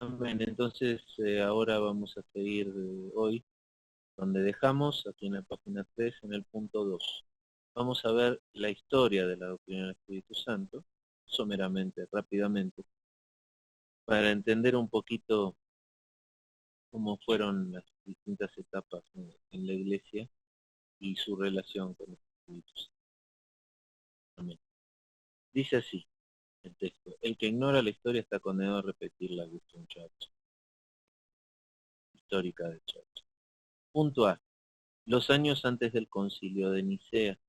Amén. Entonces, ahora vamos a seguir hoy donde dejamos, aquí en la página 3 en el punto 2. Vamos a ver la historia de la doctrina del Espíritu Santo, someramente, rápidamente, para entender un poquito cómo fueron las distintas etapas en la Iglesia y su relación con el Espíritu Santo. Amén. Dice así el texto: el que ignora la historia está condenado a repetirla, Winston Churchill, histórica de Churchill. Punto A. Los años antes del concilio de Nicea.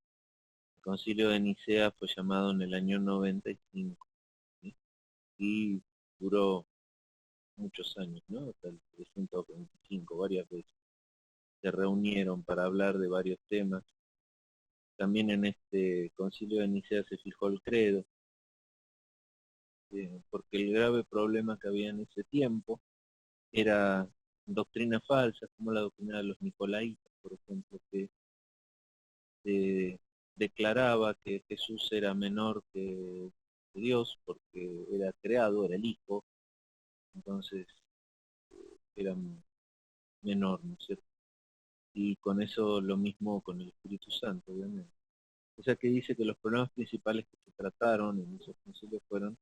El concilio de Nicea fue llamado en el año 95, ¿sí? Y duró muchos años, ¿no? Hasta el 325, varias veces. Se reunieron para hablar de varios temas. También en este concilio de Nicea se fijó el credo, porque el grave problema que había en ese tiempo era doctrinas falsas, como la doctrina de los nicolaitas, por ejemplo, que declaraba que Jesús era menor que Dios porque era creado, era el Hijo, entonces era menor, ¿no es cierto? Y con eso lo mismo con el Espíritu Santo, obviamente. O sea que dice que los problemas principales que se trataron en esos concilios fueron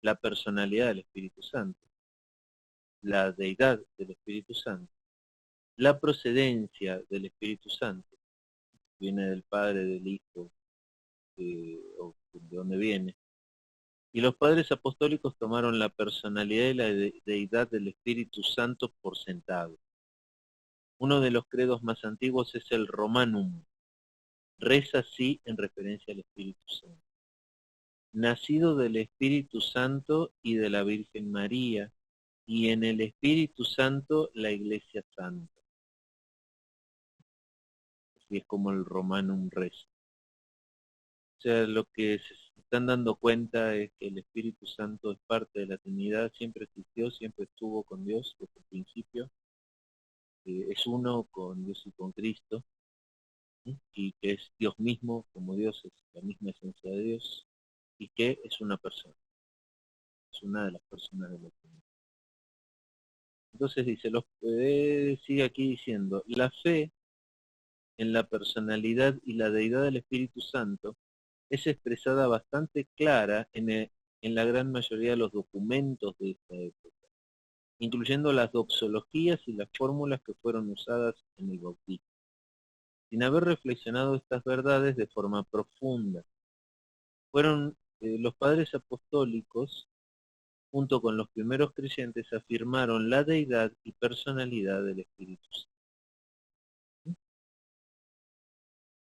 la personalidad del Espíritu Santo, la deidad del Espíritu Santo, la procedencia del Espíritu Santo, viene del Padre, del Hijo, o de dónde viene. Y los padres apostólicos tomaron la personalidad y la deidad del Espíritu Santo por sentado. Uno de los credos más antiguos es el Romanum. Reza así en referencia al Espíritu Santo: nacido del Espíritu Santo y de la Virgen María, y en el Espíritu Santo la Iglesia Santa. Así es como el Romanum reza. O sea, lo que se están dando cuenta es que el Espíritu Santo es parte de la Trinidad, siempre existió, siempre estuvo con Dios desde el principio, es uno con Dios y con Cristo, ¿sí? Y que es Dios mismo, como Dios es la misma esencia de Dios, y que es una persona, es una de las personas de la Trinidad. Entonces dice, sigue aquí diciendo, la fe en la personalidad y la deidad del Espíritu Santo es expresada bastante clara en la gran mayoría de los documentos de esta época, incluyendo las doxologías y las fórmulas que fueron usadas en el bautismo, sin haber reflexionado estas verdades de forma profunda. Fueron los padres apostólicos, junto con los primeros creyentes, afirmaron la deidad y personalidad del Espíritu Santo.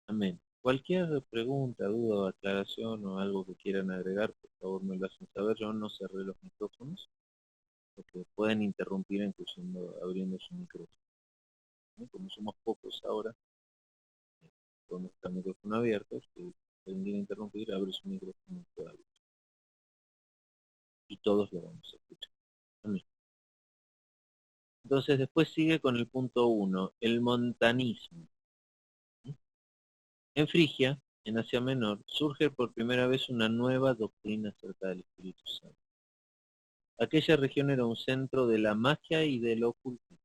Amén. Cualquier pregunta, duda o aclaración o algo que quieran agregar, por favor me lo hacen saber. Yo no cerré los micrófonos, porque pueden interrumpir incluso abriendo su micrófono, ¿no? Como somos pocos ahora, con nuestro micrófono abierto, si pueden interrumpir, abre su micrófono y todos lo vamos a escuchar. Amén. Entonces después sigue con el punto 1, el montanismo. En Frigia, en Asia Menor, surge por primera vez una nueva doctrina acerca del Espíritu Santo. Aquella región era un centro de la magia y del ocultismo.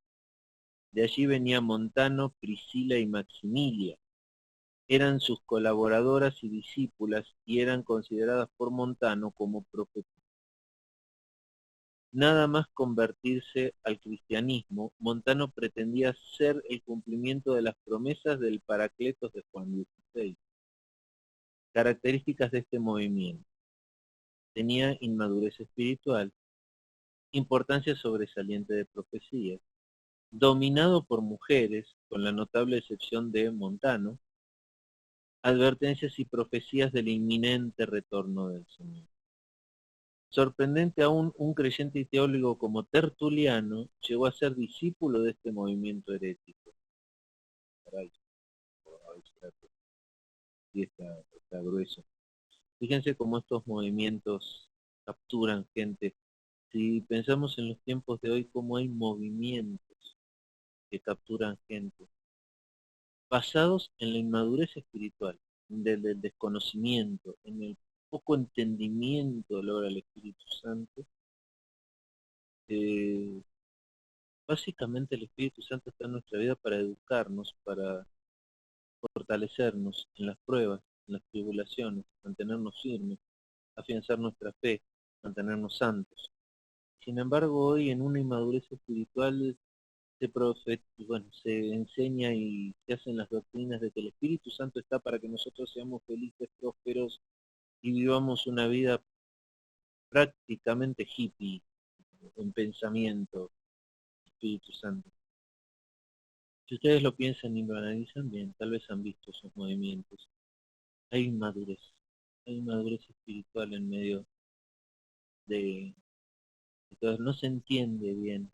De allí venía Montano, Priscila y Maximilia. Eran sus colaboradoras y discípulas y eran consideradas por Montano como profetas. Nada más convertirse al cristianismo, Montano pretendía ser el cumplimiento de las promesas del Paracletos de Juan 16. Características de este movimiento: tenía inmadurez espiritual, importancia sobresaliente de profecías, dominado por mujeres, con la notable excepción de Montano, advertencias y profecías del inminente retorno del Señor. Sorprendente aún, un creyente y teólogo como Tertuliano llegó a ser discípulo de este movimiento herético. Caray, sí está grueso. Fíjense cómo estos movimientos capturan gente. Si pensamos en los tiempos de hoy, cómo hay movimientos que capturan gente, basados en la inmadurez espiritual, del desconocimiento, en el poco entendimiento de la obra del Espíritu Santo, Eh, Básicamente el Espíritu Santo está en nuestra vida para educarnos, para fortalecernos en las pruebas, en las tribulaciones, mantenernos firmes, afianzar nuestra fe, mantenernos santos. Sin embargo, hoy en una inmadurez espiritual bueno, se enseña y se hacen las doctrinas de que el Espíritu Santo está para que nosotros seamos felices, prósperos y vivamos una vida prácticamente hippie en pensamiento, Espíritu Santo. Si ustedes lo piensan y lo analizan bien, tal vez han visto esos movimientos. Hay inmadurez espiritual en medio de, entonces no se entiende bien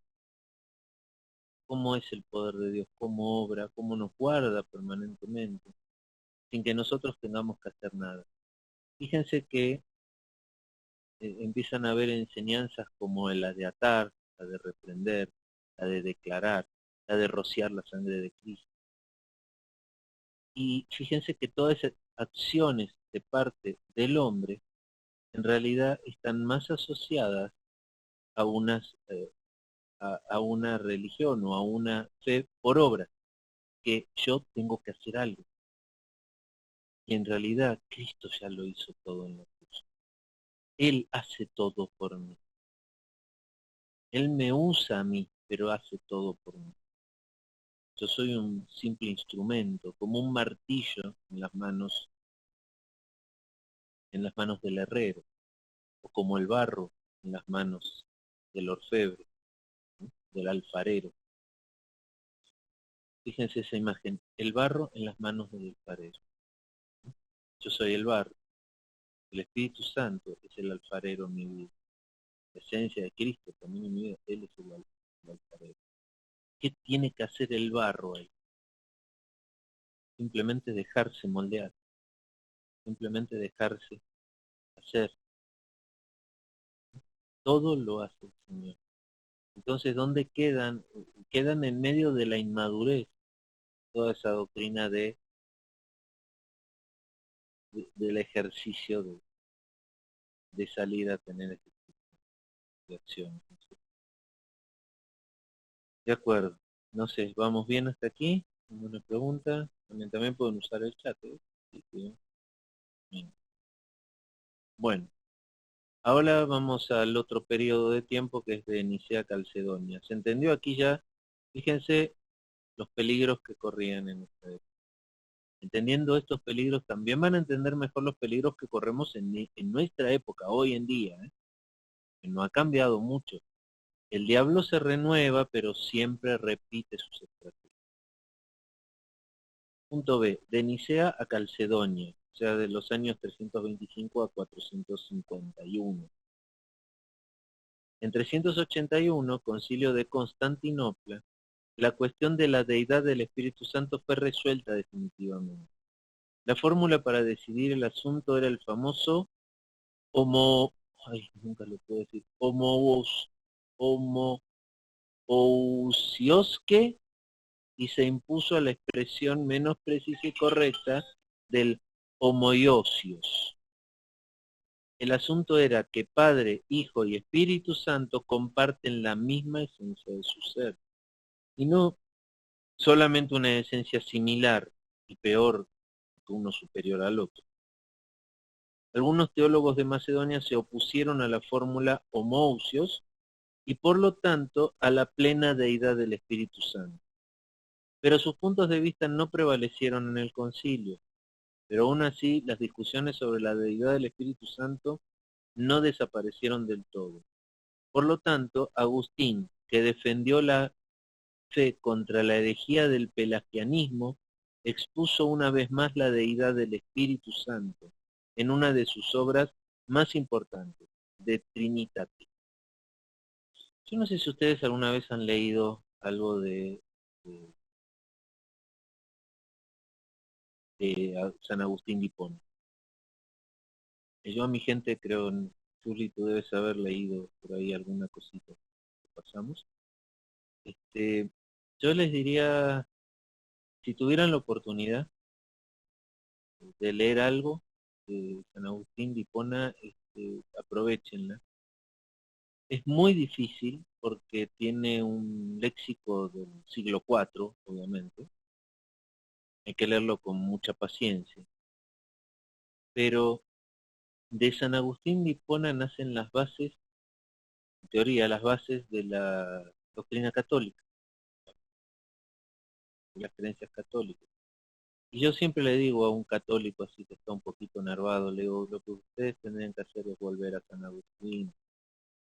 cómo es el poder de Dios, cómo obra, cómo nos guarda permanentemente, sin que nosotros tengamos que hacer nada. Fíjense que empiezan a haber enseñanzas como la de atar, la de reprender, la de declarar, la de rociar la sangre de Cristo. Y fíjense que todas esas acciones de parte del hombre en realidad están más asociadas a a una religión o a una fe por obra, que yo tengo que hacer algo. Y en realidad Cristo ya lo hizo todo en la cruz. Él hace todo por mí. Él me usa a mí, pero hace todo por mí. Yo soy un simple instrumento, como un martillo en las manos del herrero, o como el barro en las manos del orfebre, ¿no? Del alfarero. Fíjense esa imagen, el barro en las manos del alfarero. Yo soy el barro, el Espíritu Santo es el alfarero en mi vida. La esencia de Cristo también en mi vida, Él es el alfarero. ¿Qué tiene que hacer el barro ahí? Simplemente dejarse moldear, simplemente dejarse hacer. Todo lo hace el Señor. Entonces, ¿dónde quedan? Quedan en medio de la inmadurez toda esa doctrina del ejercicio de salir a tener este tipo de acciones. De acuerdo. No sé, ¿vamos bien hasta aquí? ¿Alguna pregunta? También pueden usar el chat, ¿eh? Sí, sí. Bien. Bueno, ahora vamos al otro periodo de tiempo que es de Nicea Calcedonia. ¿Se entendió aquí ya? Fíjense los peligros que corrían en esta época. Entendiendo estos peligros, también van a entender mejor los peligros que corremos en nuestra época, hoy en día, ¿eh? Que no ha cambiado mucho. El diablo se renueva, pero siempre repite sus estrategias. Punto B. De Nicea a Calcedonia, o sea, de los años 325 a 451. En 381, concilio de Constantinopla, la cuestión de la deidad del Espíritu Santo fue resuelta definitivamente. La fórmula para decidir el asunto era el famoso homo, ay, nunca lo puedo decir, homoousioske, y se impuso a la expresión menos precisa y correcta del homoiosios. El asunto era que Padre, Hijo y Espíritu Santo comparten la misma esencia de su ser, y no solamente una esencia similar y peor que uno superior al otro. Algunos teólogos de Macedonia se opusieron a la fórmula homoousios y por lo tanto a la plena deidad del Espíritu Santo. Pero sus puntos de vista no prevalecieron en el concilio, pero aún así las discusiones sobre la deidad del Espíritu Santo no desaparecieron del todo. Por lo tanto, Agustín, que defendió la fe contra la herejía del pelagianismo, expuso una vez más la deidad del Espíritu Santo en una de sus obras más importantes, de Trinitatis. Yo no sé si ustedes alguna vez han leído algo de, de San Agustín de Hipona. Yo a mi gente creo, Juli, tú debes haber leído por ahí alguna cosita que pasamos. Este, yo les diría, si tuvieran la oportunidad de leer algo de San Agustín de Hipona, aprovechenla. Es muy difícil, porque tiene un léxico del siglo IV, obviamente. Hay que leerlo con mucha paciencia. Pero de San Agustín de Hipona nacen las bases, en teoría, las bases de la doctrina católica, de las creencias católicas. Y yo siempre le digo a un católico así que está un poquito enervado, le digo, lo que ustedes tendrían que hacer es volver a San Agustín,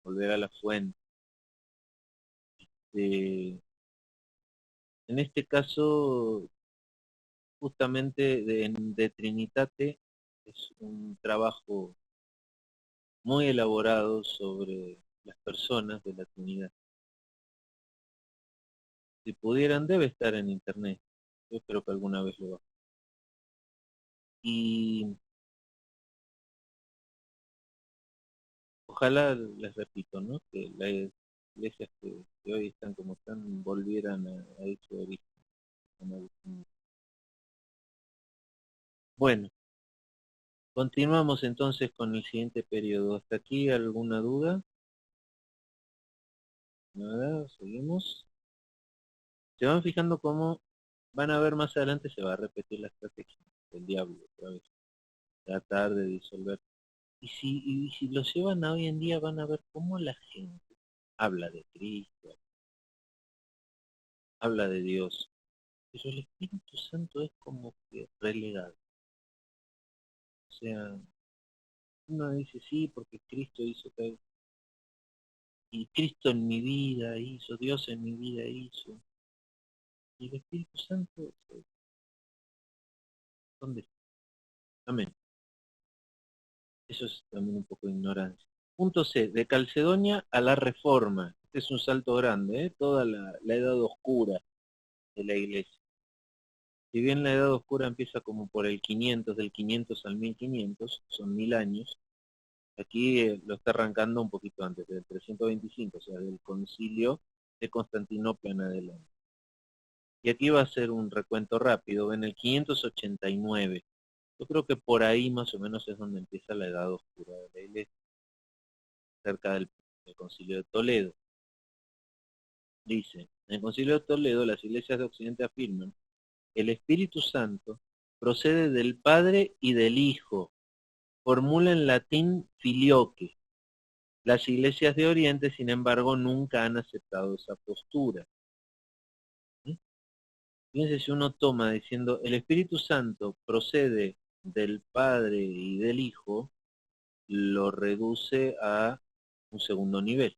volver a la fuente. Eh, en este caso, justamente de Trinitate, es un trabajo muy elaborado sobre las personas de la Trinidad. Si pudieran, debe estar en internet. Yo espero que alguna vez lo haga. Y ojalá, les repito, ¿no? Que las iglesias que hoy están como están volvieran a ese origen. Bueno, continuamos entonces con el siguiente periodo. ¿Hasta aquí alguna duda? Nada, seguimos. Se van fijando cómo van a ver más adelante, se va a repetir la estrategia del diablo otra vez. Tratar de disolver. Y si lo llevan a hoy en día, van a ver cómo la gente habla de Cristo, habla de Dios, pero el Espíritu Santo es como que relegado. O sea, uno dice sí, porque Cristo hizo tal, y Cristo en mi vida hizo, Dios en mi vida hizo, y el Espíritu Santo, ¿dónde está? Amén. Eso es también un poco de ignorancia. Punto C, de Calcedonia a la Reforma. Este es un salto grande, ¿eh? Toda la edad oscura de la iglesia. Si bien la edad oscura empieza como por el 500, del 500 al 1500, son 1000 años, aquí lo está arrancando un poquito antes, del 325, o sea, del concilio de Constantinopla en adelante. Y aquí va a ser un recuento rápido, en el 589. Yo creo que por ahí más o menos es donde empieza la edad oscura de la iglesia, cerca del concilio de Toledo. Dice, en el concilio de Toledo las iglesias de Occidente afirman: el Espíritu Santo procede del Padre y del Hijo. Formula en latín filioque. Las iglesias de Oriente, sin embargo, nunca han aceptado esa postura. ¿Sí? Fíjense, si uno toma diciendo el Espíritu Santo procede del Padre y del Hijo, lo reduce a un segundo nivel,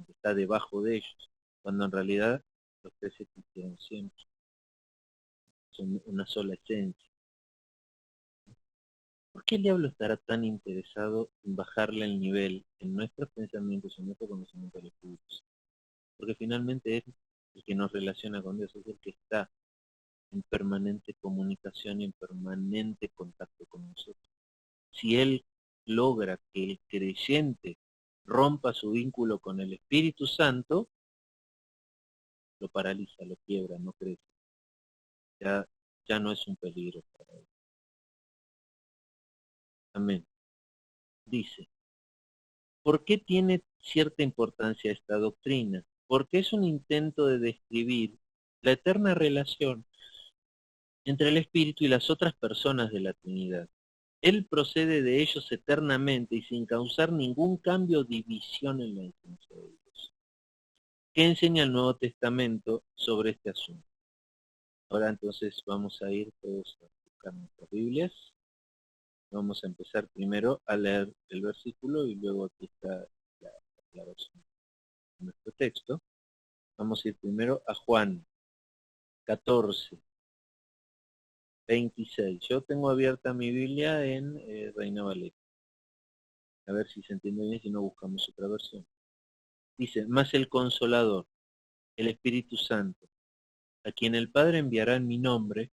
está debajo de ellos, cuando en realidad los tres existieron siempre, son una sola esencia. ¿Por qué el diablo estará tan interesado en bajarle el nivel en nuestros pensamientos, en nuestro conocimiento del Espíritu? Porque finalmente es el que nos relaciona con Dios, es el que está en permanente comunicación y en permanente contacto con nosotros. Si Él logra que el creyente rompa su vínculo con el Espíritu Santo, lo paraliza, lo quiebra, no crece. Ya no es un peligro para él. Amén. Dice, ¿por qué tiene cierta importancia esta doctrina? Porque es un intento de describir la eterna relación entre el Espíritu y las otras personas de la Trinidad. Él procede de ellos eternamente y sin causar ningún cambio o división en la esencia de Dios. ¿Qué enseña el Nuevo Testamento sobre este asunto? Ahora entonces vamos a ir todos a buscar nuestras Biblias. Vamos a empezar primero a leer el versículo y luego aquí está la aclaración de nuestro texto. Vamos a ir primero a Juan 14, 26. Yo tengo abierta mi Biblia en Reina Valera. A ver si se entiende bien, si no buscamos otra versión. Dice, más el Consolador, el Espíritu Santo, a quien el Padre enviará en mi nombre,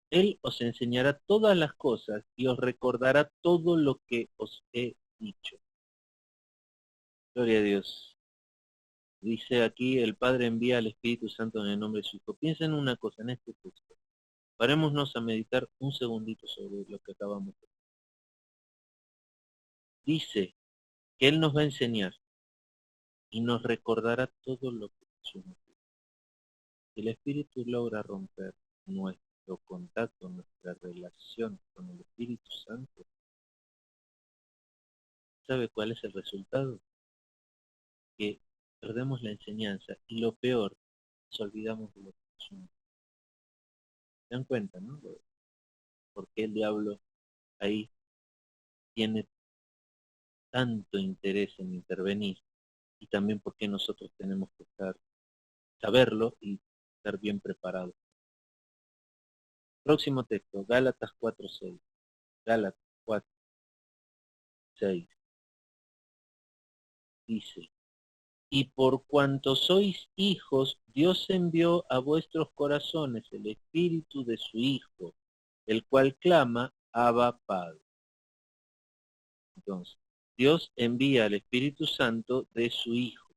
Él os enseñará todas las cosas y os recordará todo lo que os he dicho. Gloria a Dios. Dice aquí, el Padre envía al Espíritu Santo en el nombre de su Hijo. Piensen en una cosa, en este texto. Parémonos a meditar un segundito sobre lo que acabamos de ver. Dice que Él nos va a enseñar. y nos recordará todo lo que Jesús nos dijo. El Espíritu logra romper nuestro contacto, nuestra relación con el Espíritu Santo. ¿Sabe cuál es el resultado? Que perdemos la enseñanza y lo peor, nos olvidamos de lo que Jesús nos dijo. ¿Se dan cuenta, no? ¿Por qué el diablo ahí tiene tanto interés en intervenir? Y también por qué nosotros tenemos que saberlo y estar bien preparados. Próximo texto, Gálatas 4:6. Gálatas 4:6. Dice, y por cuanto sois hijos, Dios envió a vuestros corazones el espíritu de su Hijo, el cual clama, Abba Padre. Entonces, Dios envía el Espíritu Santo de su Hijo.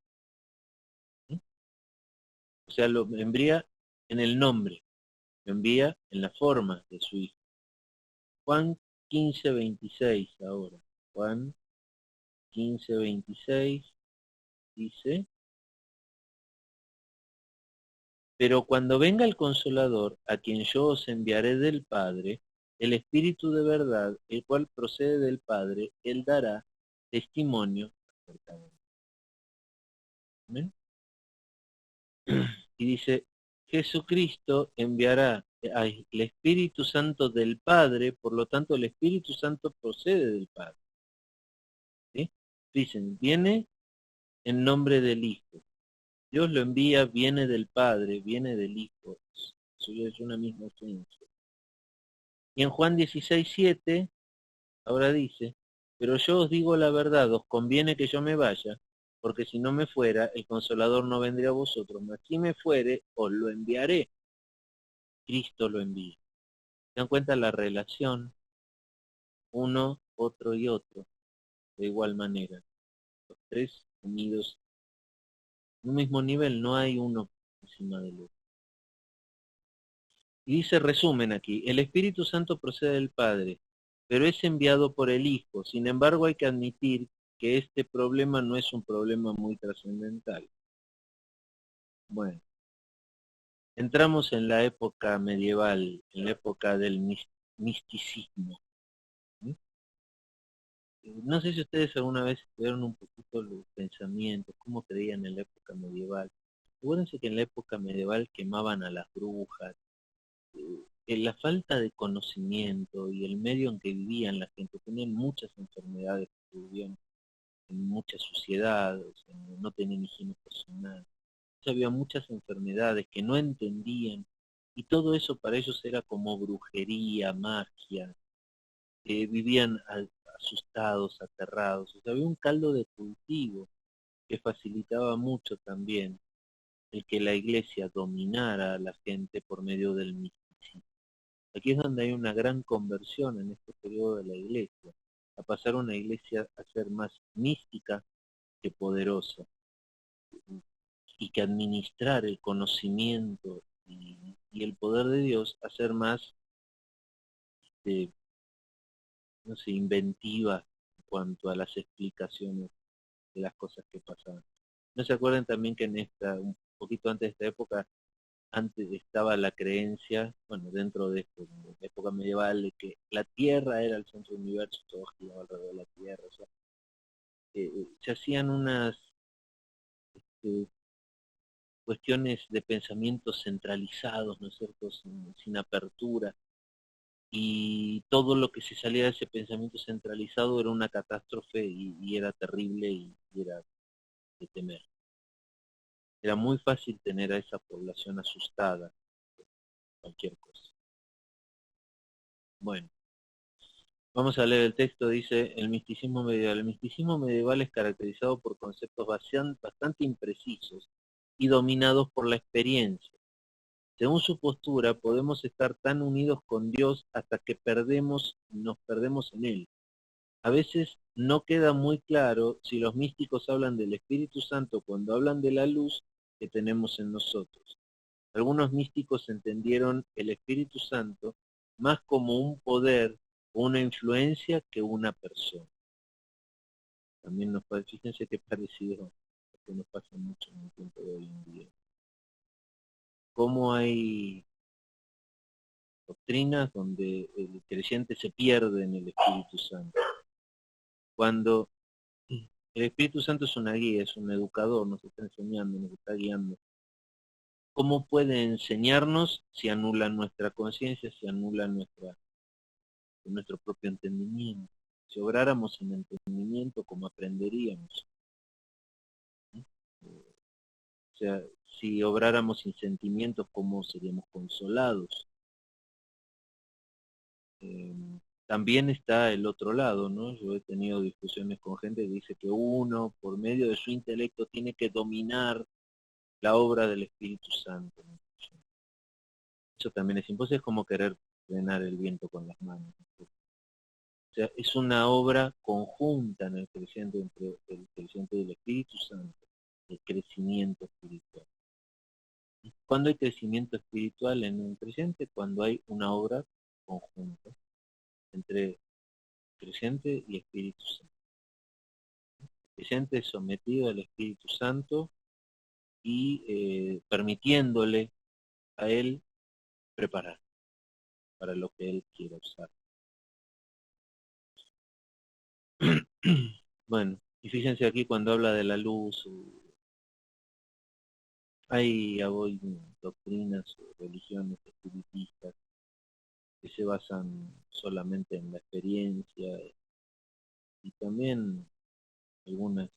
¿Sí? O sea, lo envía en el nombre, lo envía en la forma de su Hijo. Juan 15:26 ahora. Juan 15:26 dice, pero cuando venga el Consolador, a quien yo os enviaré del Padre, el Espíritu de verdad, el cual procede del Padre, él dará testimonio acerca de mí. ¿Amén? Y dice, Jesucristo enviará al Espíritu Santo del Padre, por lo tanto el Espíritu Santo procede del Padre. ¿Sí? Dicen, viene en nombre del Hijo. Dios lo envía, viene del Padre, viene del Hijo. Eso es una misma esencia. Y en Juan 16:7, ahora dice, pero yo os digo la verdad, os conviene que yo me vaya, porque si no me fuera, el Consolador no vendría a vosotros, mas si me fuere, os lo enviaré. Cristo lo envía. ¿Se dan cuenta la relación? Uno, otro y otro, de igual manera. Los tres unidos en un mismo nivel, no hay uno encima del otro. Y dice resumen aquí, el Espíritu Santo procede del Padre, pero es enviado por el Hijo. Sin embargo, hay que admitir que este problema no es un problema muy trascendental. Bueno, entramos en la época medieval, en la época del misticismo. ¿Sí? No sé si ustedes alguna vez estudiaron un poquito los pensamientos, cómo creían en la época medieval. Acuérdense que en la época medieval quemaban a las brujas. La falta de conocimiento y el medio en que vivían la gente, tenían muchas enfermedades, vivían en mucha suciedad, o sea, no tenían higiene personal. O sea, había muchas enfermedades que no entendían y todo eso para ellos era como brujería, magia. Vivían asustados, aterrados. O sea, había un caldo de cultivo que facilitaba mucho también el que la iglesia dominara a la gente por medio del misticismo. Aquí es donde hay una gran conversión en este periodo de la iglesia, a pasar una iglesia a ser más mística que poderosa, y que administrar el conocimiento y el poder de Dios a ser más, este, no sé, inventiva en cuanto a las explicaciones de las cosas que pasaban. ¿No se acuerdan también que en un poquito antes de esta época, antes estaba la creencia, bueno, dentro de esto, de la época medieval, de que la Tierra era el centro del universo, todo giraba alrededor de la Tierra, o sea, se hacían unas eh, cuestiones de pensamiento centralizados, ¿no es cierto?, sin apertura, y todo lo que se salía de ese pensamiento centralizado era una catástrofe y era terrible y era de temer. Era muy fácil tener a esa población asustada, cualquier cosa. Bueno, vamos a leer el texto, dice, el misticismo medieval. El misticismo medieval es caracterizado por conceptos bastante imprecisos y dominados por la experiencia. Según su postura, podemos estar tan unidos con Dios hasta que nos perdemos en Él. A veces no queda muy claro si los místicos hablan del Espíritu Santo cuando hablan de la luz que tenemos en nosotros. Algunos místicos entendieron el Espíritu Santo más como un poder o una influencia que una persona. También fíjense qué parecido que nos pasa mucho en el tiempo de hoy en día. Cómo hay doctrinas donde el creyente se pierde en el Espíritu Santo. Cuando el Espíritu Santo es una guía, es un educador, nos está enseñando, nos está guiando. ¿Cómo puede enseñarnos si anula nuestra conciencia, si anula nuestro propio entendimiento? Si obráramos sin entendimiento, ¿cómo aprenderíamos? O sea, si obráramos sin sentimientos, ¿cómo seríamos consolados? También está el otro lado, ¿no? Yo he tenido discusiones con gente que dice que uno, por medio de su intelecto, tiene que dominar la obra del Espíritu Santo, ¿no? Eso también es imposible, es como querer frenar el viento con las manos, ¿no? O sea, es una obra conjunta en el creciente entre el creciente y el Espíritu Santo, el crecimiento espiritual. ¿Cuándo hay crecimiento espiritual en un creyente? Cuando hay una obra conjunta entre creyente y Espíritu Santo. El creyente es sometido al Espíritu Santo y permitiéndole a él preparar para lo que él quiera usar. Bueno, y fíjense aquí cuando habla de la luz, hay hoy doctrinas o religiones espiritistas que se basan solamente en la experiencia y también algunas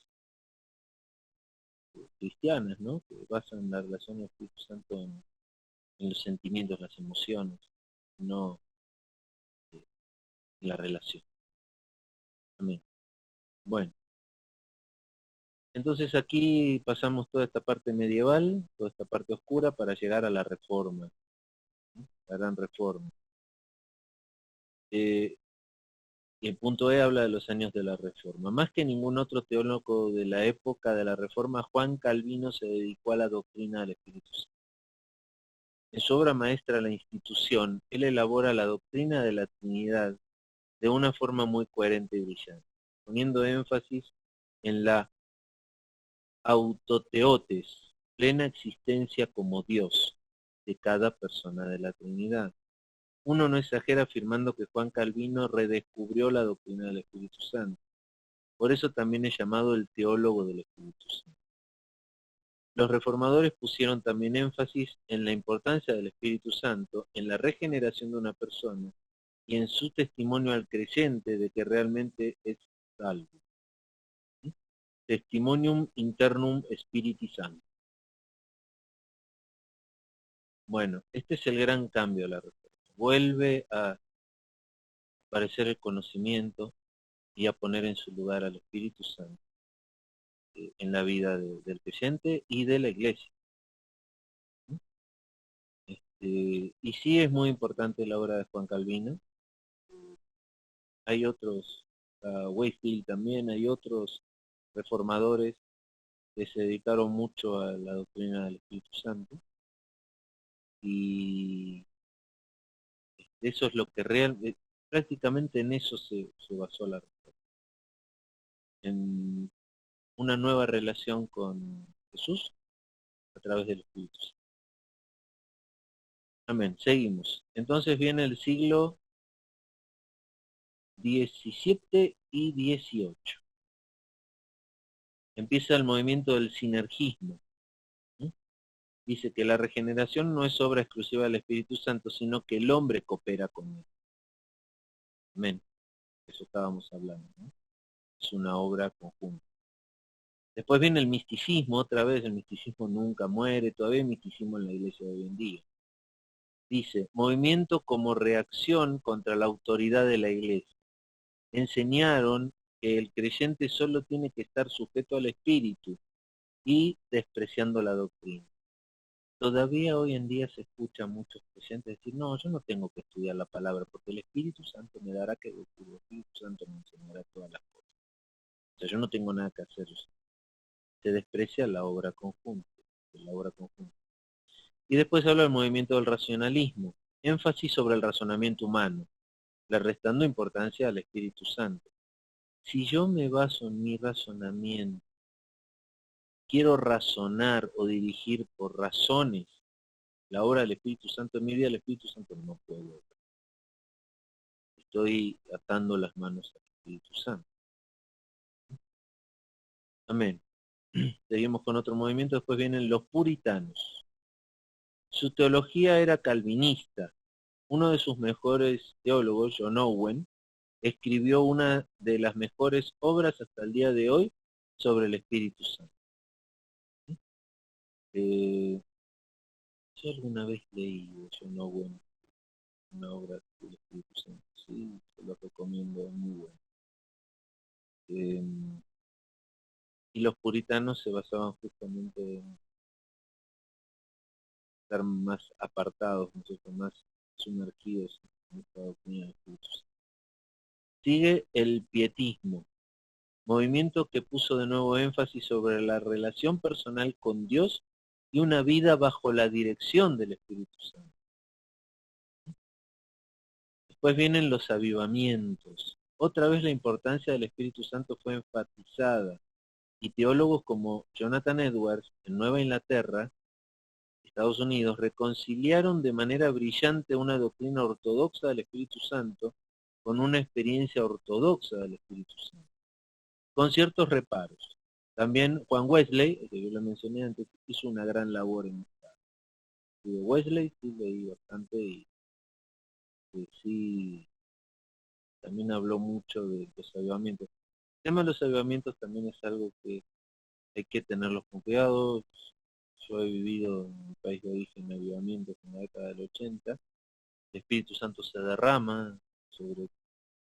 cristianas, ¿no? Que basan la relación del Espíritu Santo en los sentimientos, las emociones, no en la relación. Amén. Bueno, entonces aquí pasamos toda esta parte medieval, toda esta parte oscura para llegar a la Reforma, ¿no? La Gran Reforma. Y el punto E habla de los años de la Reforma. Más que ningún otro teólogo de la época de la Reforma, Juan Calvino se dedicó a la doctrina del Espíritu Santo. En su obra maestra La Institución, él elabora la doctrina de la Trinidad de una forma muy coherente y brillante, poniendo énfasis en la autoteotes, plena existencia como Dios de cada persona de la Trinidad. Uno no exagera afirmando que Juan Calvino redescubrió la doctrina del Espíritu Santo. Por eso también es llamado el teólogo del Espíritu Santo. Los reformadores pusieron también énfasis en la importancia del Espíritu Santo, en la regeneración de una persona y en su testimonio al creyente de que realmente es salvo. Testimonium internum Spiritis Sancti. Bueno, este es el gran cambio de la reforma. Vuelve a aparecer el conocimiento y a poner en su lugar al Espíritu Santo en la vida del creyente y de la iglesia. Y sí es muy importante la obra de Juan Calvino. Hay otros, Whitefield también, hay otros reformadores que se dedicaron mucho a la doctrina del Espíritu Santo. Y eso es lo que realmente, prácticamente en eso se basó la reforma. En una nueva relación con Jesús a través del Espíritu Santo. Amén. Seguimos. Entonces viene el siglo XVII y XVIII. Empieza el movimiento del sinergismo. Dice que la regeneración no es obra exclusiva del Espíritu Santo, sino que el hombre coopera con él. Amén. Eso estábamos hablando, ¿no? Es una obra conjunta. Después viene el misticismo, otra vez, el misticismo nunca muere, todavía hay misticismo en la iglesia de hoy en día. Dice, movimiento como reacción contra la autoridad de la iglesia. Enseñaron que el creyente solo tiene que estar sujeto al Espíritu y despreciando la doctrina. Todavía hoy en día se escucha a muchos creyentes decir, no, yo no tengo que estudiar la palabra, porque el Espíritu Santo me dará que decir, el Espíritu Santo me enseñará todas las cosas. O sea, yo no tengo nada que hacer. Se desprecia la obra conjunta, Y después habla del movimiento del racionalismo, énfasis sobre el razonamiento humano, le restando importancia al Espíritu Santo. Si yo me baso en mi razonamiento, quiero razonar o dirigir por razones la obra del Espíritu Santo en mi vida, el Espíritu Santo no puede. Estoy atando las manos al Espíritu Santo. Amén. Seguimos con otro movimiento, después vienen los puritanos. Su teología era calvinista. Uno de sus mejores teólogos, John Owen, escribió una de las mejores obras hasta el día de hoy sobre el Espíritu Santo. Yo alguna vez leí de John Owen una obra del Espíritu Santo, sí, se lo recomiendo, es muy bueno. Y los puritanos se basaban justamente en estar más apartados, ¿no es cierto?, más sumergidos en esta doctrina del Espíritu Santo. Sigue el pietismo, movimiento que puso de nuevo énfasis sobre la relación personal con Dios y una vida bajo la dirección del Espíritu Santo. Después vienen los avivamientos. Otra vez la importancia del Espíritu Santo fue enfatizada y teólogos como Jonathan Edwards en Nueva Inglaterra, Estados Unidos, reconciliaron de manera brillante una doctrina ortodoxa del Espíritu Santo con una experiencia ortodoxa del Espíritu Santo, con ciertos reparos. También Juan Wesley, que yo lo mencioné antes, hizo una gran labor en esta. Y de Wesley sí leí bastante y sí también habló mucho de los avivamientos. El tema de los avivamientos también es algo que hay que tenerlos con cuidado. Yo he vivido en un país de origen avivamientos en la década del 80. El Espíritu Santo se derrama sobre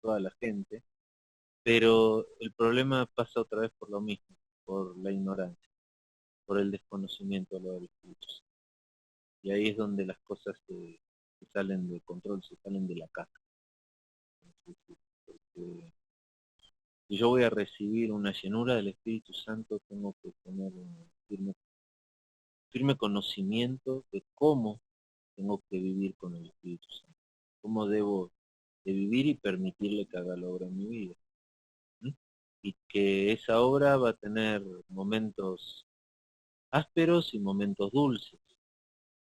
toda la gente, pero el problema pasa otra vez por lo mismo, por la ignorancia, por el desconocimiento de lo del Espíritu Santo. Y ahí es donde las cosas se salen de control, se salen de la caja. Porque si yo voy a recibir una llenura del Espíritu Santo, tengo que tener un firme conocimiento de cómo tengo que vivir con el Espíritu Santo, cómo debo de vivir y permitirle que haga la obra en mi vida. ¿Sí? Y que esa obra va a tener momentos ásperos y momentos dulces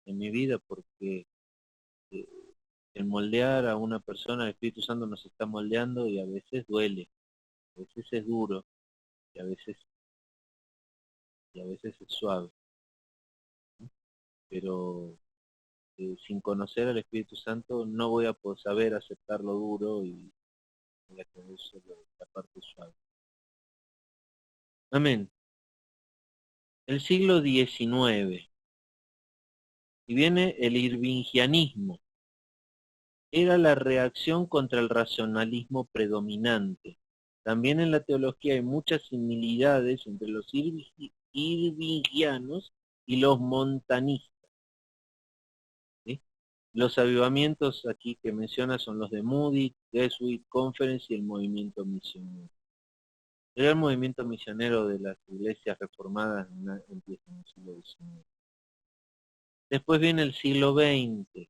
en mi vida, porque eh, el moldear a una persona, el Espíritu Santo nos está moldeando y a veces duele, a veces es duro y a veces es suave. ¿Sí? Pero sin conocer al Espíritu Santo no voy a poder saber aceptar lo duro y voy a tener solo la parte suave. Amén. El siglo XIX, y viene el irvingianismo. Era la reacción contra el racionalismo predominante. También en la teología hay muchas similitudes entre los irvingianos y los montanistas. ¿Sí? Los avivamientos aquí que menciona son los de Moody, Jesuit Conference y el movimiento misionero. Era el movimiento misionero de las iglesias reformadas empieza en el siglo XIX. Después viene el siglo XX.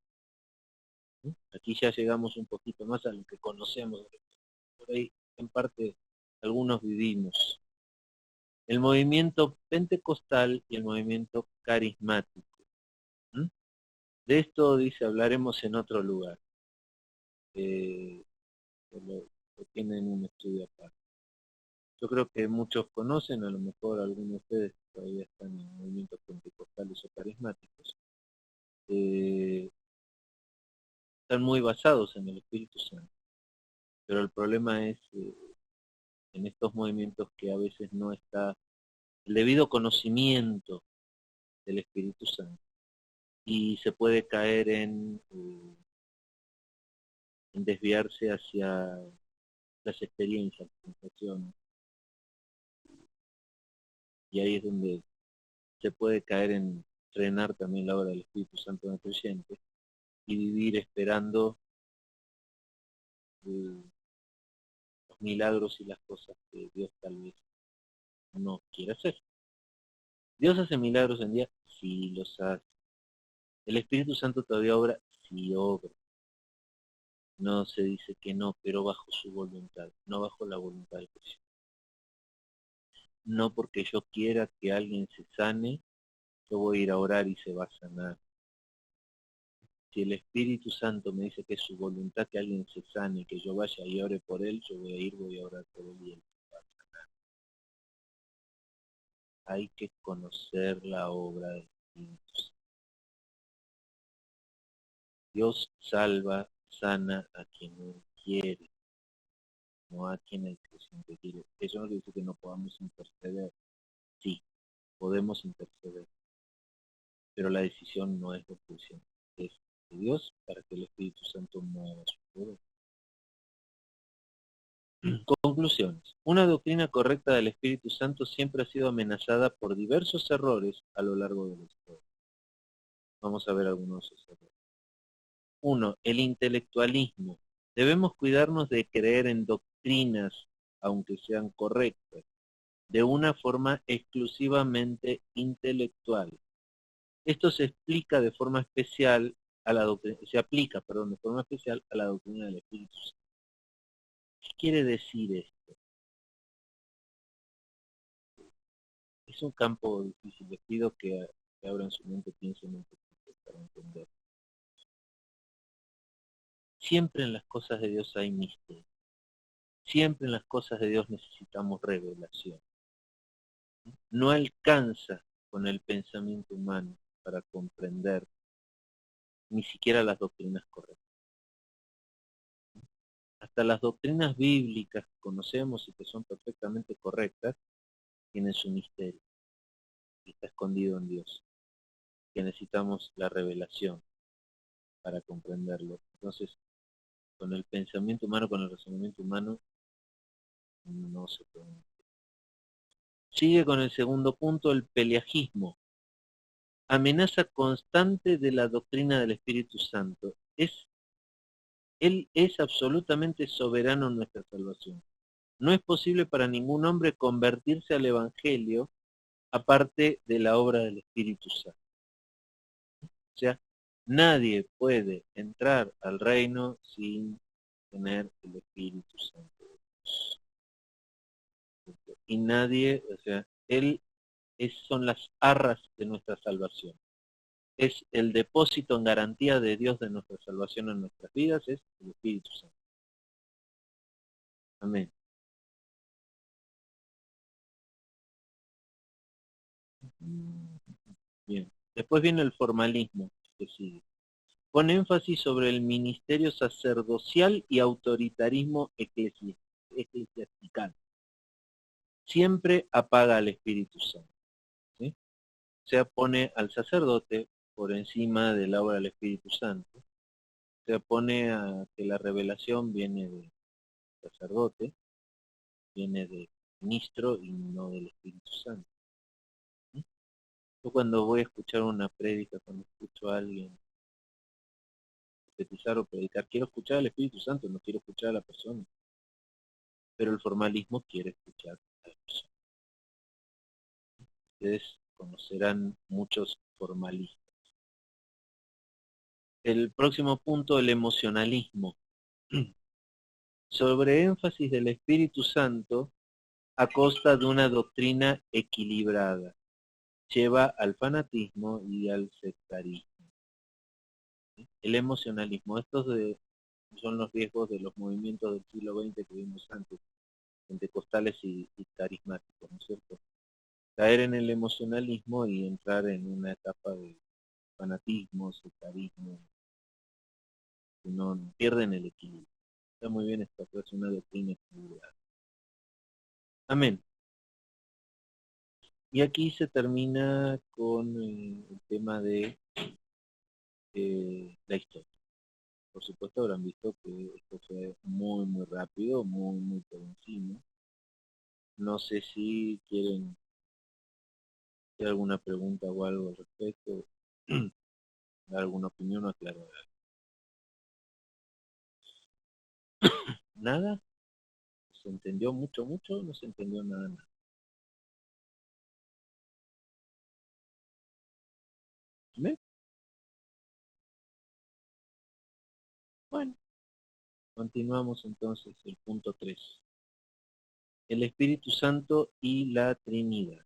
¿Sí? Aquí ya llegamos un poquito más a lo que conocemos. Por ahí, en parte, algunos vivimos. El movimiento pentecostal y el movimiento carismático. ¿Mm? De esto, dice, hablaremos en otro lugar. Lo tienen un estudio aparte. Yo creo que muchos conocen, a lo mejor algunos de ustedes todavía están en movimientos pentecostales o carismáticos. Están muy basados en el Espíritu Santo. Pero el problema es en estos movimientos que a veces no está el debido conocimiento del Espíritu Santo. Y se puede caer en desviarse hacia las experiencias, las sensaciones. Y ahí es donde se puede caer en frenar también la obra del Espíritu Santo en el creyente y vivir esperando los milagros y las cosas que Dios tal vez no quiere hacer. ¿Dios hace milagros en día? Sí, los hace. ¿El Espíritu Santo todavía obra? Sí, obra. No se dice que no, pero bajo su voluntad, no bajo la voluntad del Cristo. no porque yo quiera que alguien se sane, yo voy a ir a orar y se va a sanar. Si el Espíritu Santo me dice que es su voluntad que alguien se sane, que yo vaya y ore por él, yo voy a ir, voy a orar por él y él se va a sanar. Hay que conocer la obra del Espíritu Santo. Dios salva, sana a quien él quiere, no a quien el creyente quiere. Eso no quiere decir que no podamos interceder. Sí, podemos interceder, pero la decisión no es de creyente, es de Dios para que el Espíritu Santo mueva su poder. Conclusiones. Una doctrina correcta del Espíritu Santo siempre ha sido amenazada por diversos errores a lo largo de la historia. Vamos a ver algunos de esos errores. 1. El intelectualismo. Debemos cuidarnos de creer en doctrinas, aunque sean correctas, de una forma exclusivamente intelectual. Esto se explica de forma especial a la doctrina, se aplica, perdón, de forma especial a la doctrina del Espíritu Santo. ¿Qué quiere decir esto? Es un campo difícil. Les pido que abran su mente, piensen un poquito para entender. Siempre en las cosas de Dios hay misterio. Siempre en las cosas de Dios necesitamos revelación. No alcanza con el pensamiento humano para comprender ni siquiera las doctrinas correctas. Hasta las doctrinas bíblicas que conocemos y que son perfectamente correctas tienen su misterio y está escondido en Dios, que necesitamos la revelación para comprenderlo. Entonces, con el pensamiento humano, con el razonamiento humano, no se puede. Sigue con el segundo punto, el peleajismo. Amenaza constante de la doctrina del Espíritu Santo. Él es absolutamente soberano en nuestra salvación. No es posible para ningún hombre convertirse al Evangelio aparte de la obra del Espíritu Santo. O sea, nadie puede entrar al reino sin tener el Espíritu Santo. Y nadie, o sea, Él son las arras de nuestra salvación. Es el depósito en garantía de Dios de nuestra salvación en nuestras vidas, es el Espíritu Santo. Amén. Bien. Después viene el formalismo, que sigue. Pone énfasis sobre el ministerio sacerdocial y autoritarismo eclesiastical. Siempre apaga al Espíritu Santo. ¿Sí? O sea, pone al sacerdote por encima de la obra del Espíritu Santo. O sea, pone a que la revelación viene del sacerdote, viene del ministro y no del Espíritu Santo. ¿Sí? Yo cuando voy a escuchar una prédica, cuando escucho a alguien profetizar o predicar, quiero escuchar al Espíritu Santo, no quiero escuchar a la persona. Pero el formalismo quiere escuchar a la persona. Ustedes conocerán muchos formalistas. El próximo punto, el emocionalismo. Sobre énfasis del Espíritu Santo a costa de una doctrina equilibrada. Lleva al fanatismo y al sectarismo. El emocionalismo, son los riesgos de los movimientos del siglo XX que vimos antes, pentecostales y carismáticos, ¿no es cierto? Caer en el emocionalismo y entrar en una etapa de fanatismo, sectarismo, que no pierden el equilibrio. Está muy bien esta frase, una doctrina equilibrada. Amén. Y aquí se termina con el tema de la historia. Por supuesto habrán visto que esto fue muy, muy rápido, muy, muy por encima. No sé si quieren hacer alguna pregunta o algo al respecto, dar alguna opinión o aclarar. ¿Nada? ¿Se entendió mucho, mucho? No se entendió nada, nada. ¿Ve? Bueno, continuamos entonces el punto 3. el Espíritu Santo y la Trinidad.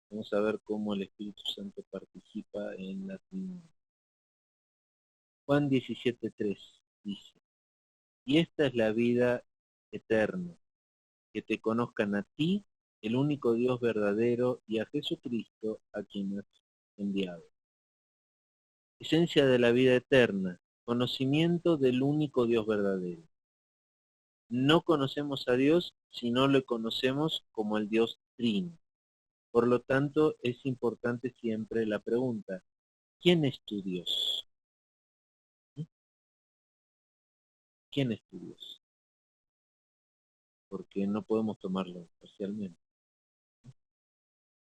Vamos a ver cómo el Espíritu Santo participa en la Trinidad. Juan 17:3 dice, y esta es la vida eterna, que te conozcan a ti, el único Dios verdadero, y a Jesucristo, a quien has enviado. Esencia de la vida eterna, conocimiento del único Dios verdadero. No conocemos a Dios si no le conocemos como el Dios Trino. Por lo tanto, es importante siempre la pregunta, ¿quién es tu Dios? ¿Quién es tu Dios? Porque no podemos tomarlo parcialmente.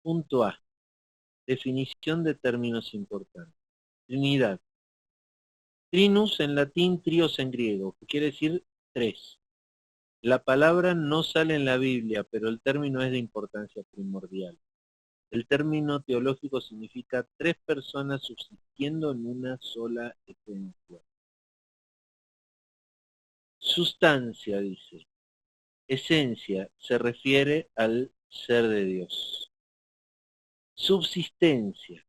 Punto A. Definición de términos importantes. Trinidad. Trinus en latín, trios en griego, que quiere decir tres. La palabra no sale en la Biblia, pero el término es de importancia primordial. El término teológico significa tres personas subsistiendo en una sola esencia. Sustancia, dice. Esencia se refiere al ser de Dios. Subsistencia,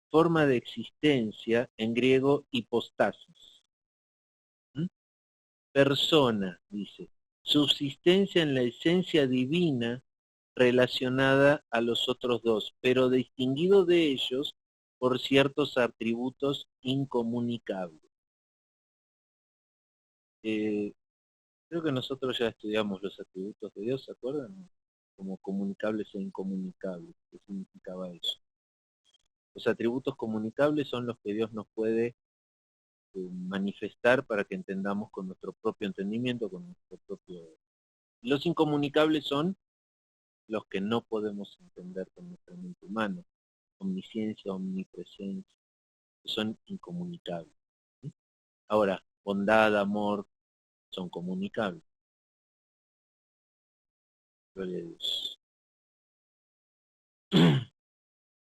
forma de existencia, en griego hipostasis. Persona, dice, subsistencia en la esencia divina relacionada a los otros dos, pero distinguido de ellos por ciertos atributos incomunicables. Creo que nosotros ya estudiamos los atributos de Dios, ¿se acuerdan? Como comunicables e incomunicables. ¿Qué significaba eso? Los atributos comunicables son los que Dios nos puede manifestar para que entendamos con nuestro propio entendimiento, con nuestro propio... Los incomunicables son los que no podemos entender con nuestra mente humana. Omnisciencia, omnipresencia, son incomunicables. ¿Sí? Ahora, bondad, amor, son comunicables. Gloria a Dios.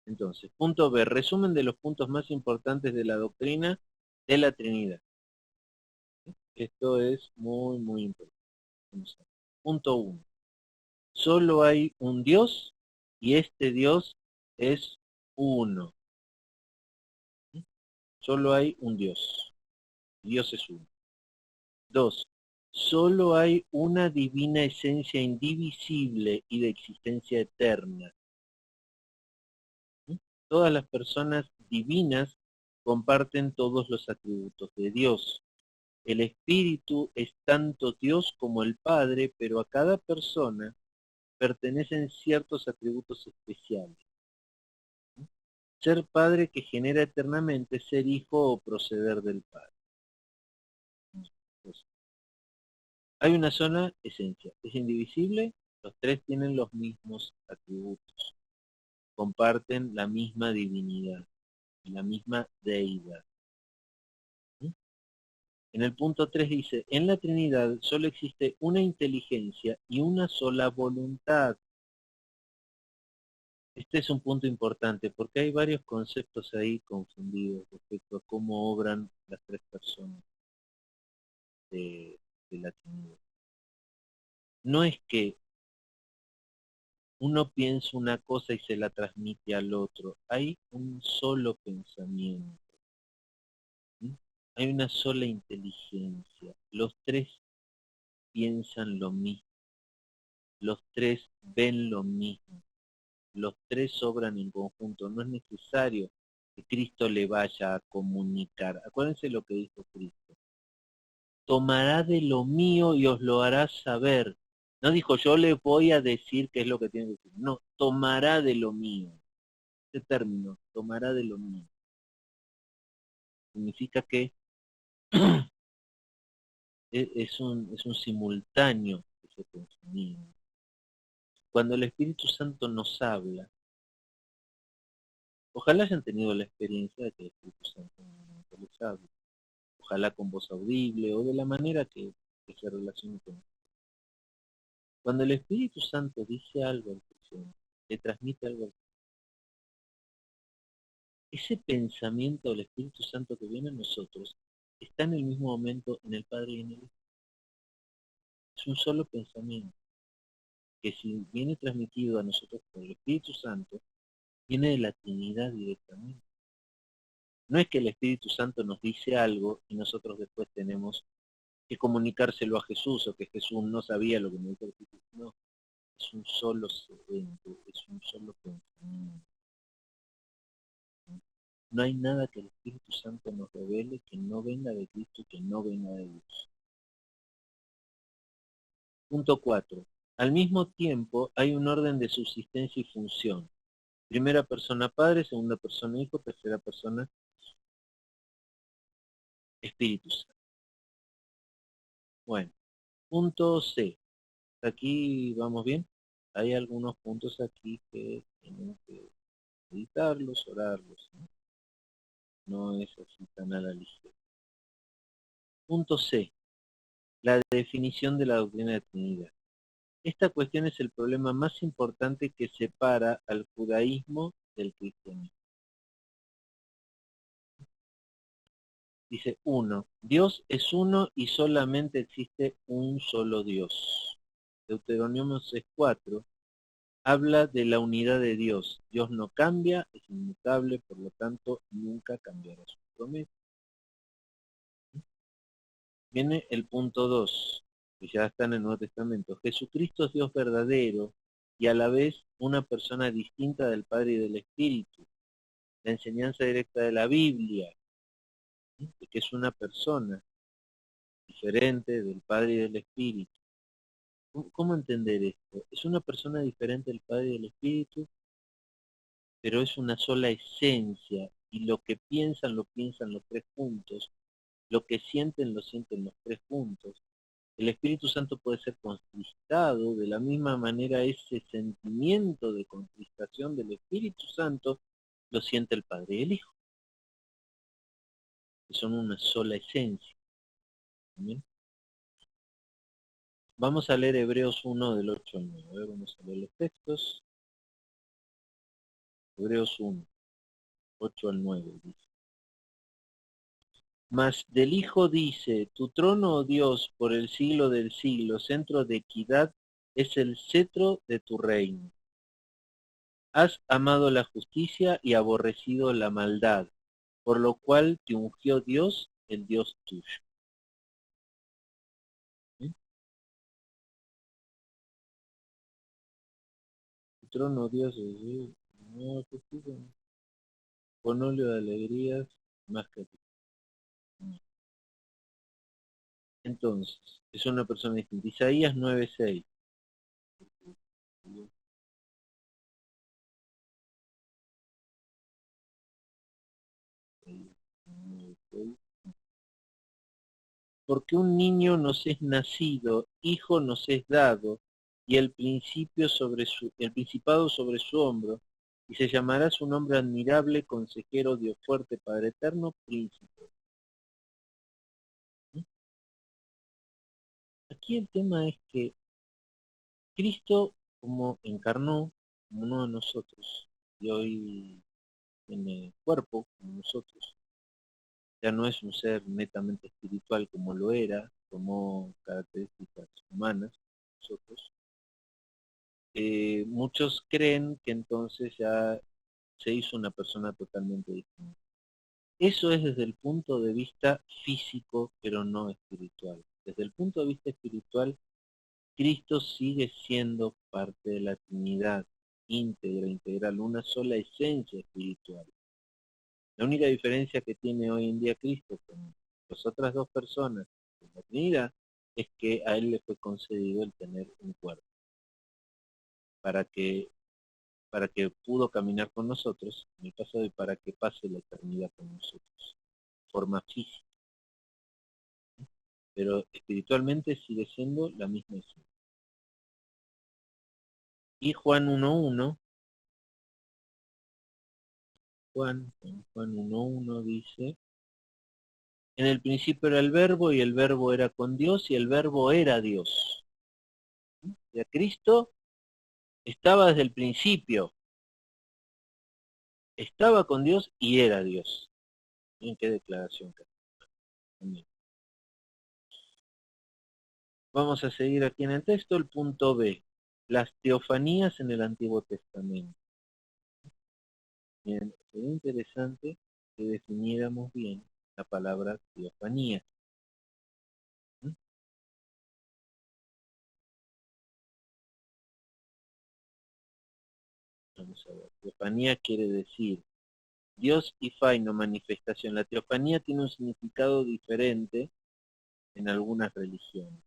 Entonces, punto B, resumen de los puntos más importantes de la doctrina de la Trinidad. Esto es muy, muy importante. Punto 1. Solo hay un Dios y este Dios es uno. Solo hay un Dios. Dios es uno. 2. Solo hay una divina esencia indivisible y de existencia eterna. Todas las personas divinas comparten todos los atributos de Dios. El Espíritu es tanto Dios como el Padre, pero a cada persona pertenecen ciertos atributos especiales. Ser Padre que genera eternamente ser Hijo o proceder del Padre. Hay una sola esencia, es indivisible, los tres tienen los mismos atributos, comparten la misma divinidad, la misma deidad. En el punto 3 dice, en la Trinidad solo existe una inteligencia y una sola voluntad. Este es un punto importante porque hay varios conceptos ahí confundidos respecto a cómo obran las tres personas de la Trinidad. No es que uno piensa una cosa y se la transmite al otro. Hay un solo pensamiento. ¿Sí? Hay una sola inteligencia. Los tres piensan lo mismo. Los tres ven lo mismo. Los tres obran en conjunto. No es necesario que Cristo le vaya a comunicar. Acuérdense lo que dijo Cristo. Tomará de lo mío y os lo hará saber. No dijo, yo le voy a decir qué es lo que tiene que decir. No, tomará de lo mío. Este término, tomará de lo mío. Significa que es un simultáneo ese pensamiento. Cuando el Espíritu Santo nos habla, ojalá hayan tenido la experiencia de que el Espíritu Santo les hable. Ojalá con voz audible o de la manera que se relacione con él. Cuando el Espíritu Santo dice algo al creyente, le transmite algo al creyente, ese pensamiento del Espíritu Santo que viene a nosotros está en el mismo momento en el Padre y en el Hijo. Es un solo pensamiento. que si viene transmitido a nosotros por el Espíritu Santo, viene de la Trinidad directamente. No es que el Espíritu Santo nos dice algo y nosotros después tenemos que comunicárselo a Jesús, o que Jesús no sabía lo que nos dijo el Espíritu. No, es un solo evento, es un solo pensamiento. No hay nada que el Espíritu Santo nos revele que no venga de Cristo y que no venga de Dios. Punto 4. Al mismo tiempo hay un orden de subsistencia y función. Primera persona Padre, segunda persona Hijo, tercera persona Espíritu Santo. Bueno, punto C. Aquí vamos bien. Hay algunos puntos aquí que tenemos que editarlos, orarlos. No es así tan a la ligera. Punto C. La definición de la doctrina de Trinidad. Esta cuestión es el problema más importante que separa al judaísmo del cristianismo. Dice 1. Dios es uno y solamente existe un solo Dios. Deuteronomio 6:4 habla de la unidad de Dios. Dios no cambia, es inmutable, por lo tanto nunca cambiará su promesa. Viene el punto 2, que ya está en el Nuevo Testamento. Jesucristo es Dios verdadero y a la vez una persona distinta del Padre y del Espíritu. La enseñanza directa de la Biblia, ¿sí?, de que es una persona diferente del Padre y del Espíritu. ¿Cómo entender esto? Es una persona diferente del Padre y del Espíritu, pero es una sola esencia, y lo que piensan lo piensan los tres juntos, lo que sienten lo sienten los tres juntos. El Espíritu Santo puede ser contristado, de la misma manera ese sentimiento de contristación del Espíritu Santo lo siente el Padre y el Hijo, que son una sola esencia. ¿Bien? Vamos a leer Hebreos 1 del 8 al 9. Vamos a leer los textos. Hebreos 1, 8 al 9 dice. Mas del Hijo dice, tu trono, oh Dios, por el siglo del siglo, centro de equidad, es el cetro de tu reino. Has amado la justicia y aborrecido la maldad, por lo cual te ungió Dios, el Dios tuyo. ¿Sí? Tu trono, Dios, no, justicia, con óleo de alegrías, más que a ti. Entonces, es una persona distinta. Isaías 9:6. Porque un niño nos es nacido, hijo nos es dado, y el principado sobre su hombro, y se llamará su nombre admirable, consejero, Dios fuerte, Padre eterno, príncipe. ¿Sí? Aquí el tema es que Cristo, como encarnó, como uno de nosotros, y hoy tiene cuerpo como nosotros, ya no es un ser netamente espiritual como lo era, tomó características humanas, nosotros. Muchos creen que entonces ya se hizo una persona totalmente distinta. Eso es desde el punto de vista físico, pero no espiritual. Desde el punto de vista espiritual, Cristo sigue siendo parte de la Trinidad, íntegra, integral, una sola esencia espiritual. La única diferencia que tiene hoy en día Cristo con las otras dos personas de la Trinidad es que a él le fue concedido el tener un cuerpo, para que pudo caminar con nosotros en el pasado y para que pase la eternidad con nosotros, forma física, pero espiritualmente sigue siendo la misma esencia. Y Juan 1:1, Juan 1:1 dice, en el principio era el verbo y el verbo era con Dios y el verbo era Dios. O sea, Cristo estaba desde el principio, estaba con Dios y era Dios. Miren qué declaración. Vamos a seguir aquí en el texto, el punto B. Las teofanías en el Antiguo Testamento. Bien, sería interesante que definiéramos bien la palabra teofanía. ¿Mm? Vamos a ver. Teofanía quiere decir Dios y faino, manifestación. La teofanía tiene un significado diferente en algunas religiones.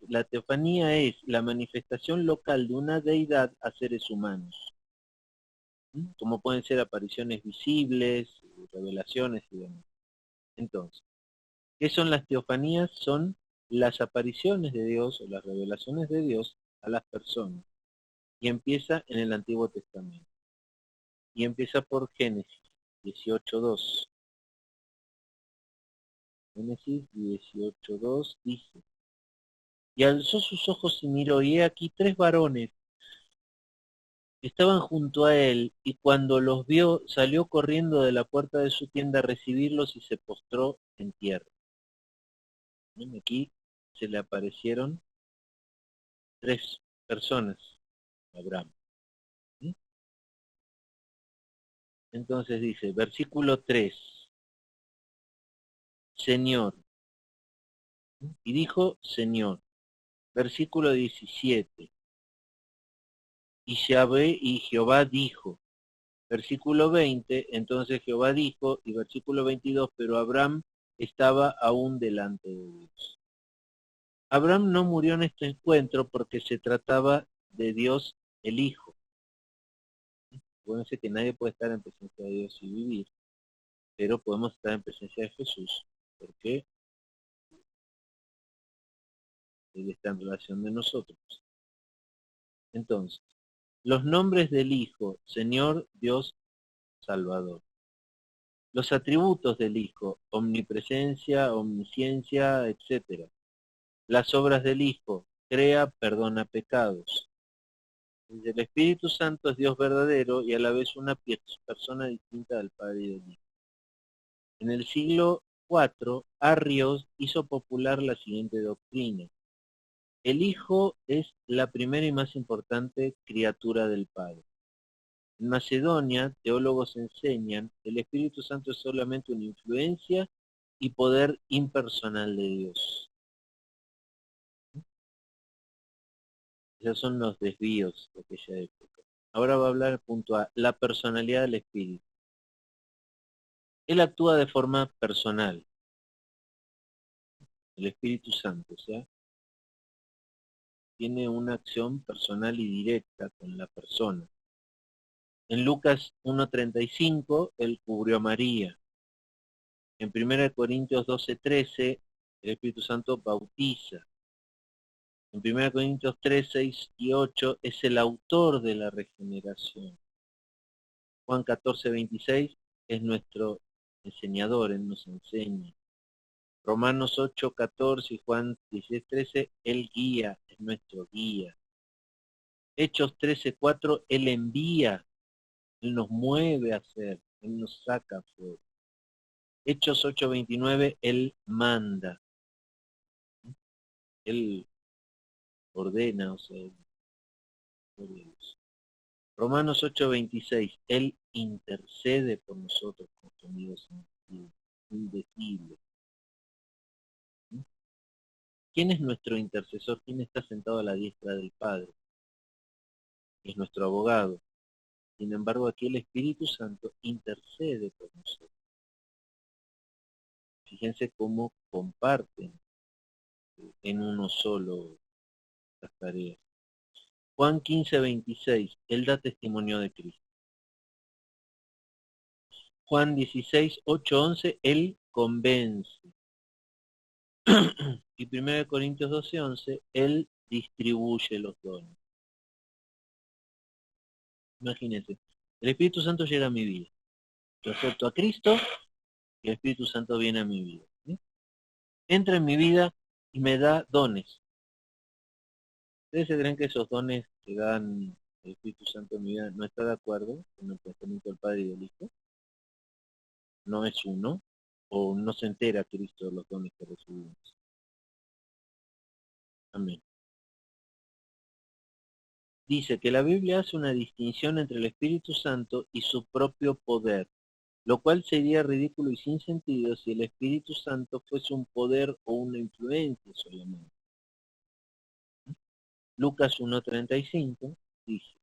La teofanía es la manifestación local de una deidad a seres humanos, como pueden ser apariciones visibles, revelaciones y demás. Entonces, ¿qué son las teofanías? Son las apariciones de Dios o las revelaciones de Dios a las personas. Y empieza en el Antiguo Testamento. Y empieza por Génesis 18:2. Génesis 18:2 dice, y alzó sus ojos y miró, y he aquí 3 varones estaban junto a él, y cuando los vio, salió corriendo de la puerta de su tienda a recibirlos y se postró en tierra. ¿Ven? Aquí se le aparecieron 3 personas a Abraham. ¿Sí? Entonces dice, versículo 3, Señor. ¿Sí? Y dijo, Señor. Versículo 17, y Yahvé y Jehová dijo. Versículo 20, entonces Jehová dijo, y versículo 22, pero Abraham estaba aún delante de Dios. Abraham no murió en este encuentro porque se trataba de Dios el Hijo. Acuérdense que nadie puede estar en presencia de Dios y vivir, pero podemos estar en presencia de Jesús, porque Él está en relación de nosotros. Entonces, los nombres del Hijo, Señor, Dios, Salvador. Los atributos del Hijo, omnipresencia, omnisciencia, etc. Las obras del Hijo, crea, perdona pecados. El Espíritu Santo es Dios verdadero y a la vez una persona distinta del Padre y del Hijo. En el siglo IV, Arrios hizo popular la siguiente doctrina. El Hijo es la primera y más importante criatura del Padre. En Macedonia, teólogos enseñan que el Espíritu Santo es solamente una influencia y poder impersonal de Dios. Esos son los desvíos de aquella época. Ahora va a hablar punto A, la personalidad del Espíritu. Él actúa de forma personal, el Espíritu Santo, o sea, tiene una acción personal y directa con la persona. En Lucas 1:35, él cubrió a María. En 1 Corintios 12:13, el Espíritu Santo bautiza. En 1 Corintios 3, 6 y 8, es el autor de la regeneración. Juan 14:26, es nuestro enseñador, él nos enseña. Romanos 8:14 y Juan 16:13, él guía, es nuestro guía. Hechos 13:4, él envía, él nos mueve a hacer, él nos saca afuera. Hechos 8:29, él manda, él ordena, o sea, Romanos 8:26, él intercede por nosotros con sonidos indecibles. ¿Quién es nuestro intercesor? ¿Quién está sentado a la diestra del Padre? Es nuestro abogado. Sin embargo, aquí el Espíritu Santo intercede por nosotros. Fíjense cómo comparten en uno solo las tareas. Juan 15:26, él da testimonio de Cristo. Juan 16:8-11, él convence. Y 1 Corintios 12:11, él distribuye los dones. Imagínense, el Espíritu Santo llega a mi vida. Yo acepto a Cristo y el Espíritu Santo viene a mi vida. ¿Sí? Entra en mi vida y me da dones. ¿Ustedes se creen que esos dones que dan el Espíritu Santo en mi vida no está de acuerdo con el pensamiento del Padre y del Hijo? No es uno. o no se entera Cristo de los dones que recibimos. Amén. Dice que la Biblia hace una distinción entre el Espíritu Santo y su propio poder, lo cual sería ridículo y sin sentido si el Espíritu Santo fuese un poder o una influencia solamente. Lucas 1:35 dice,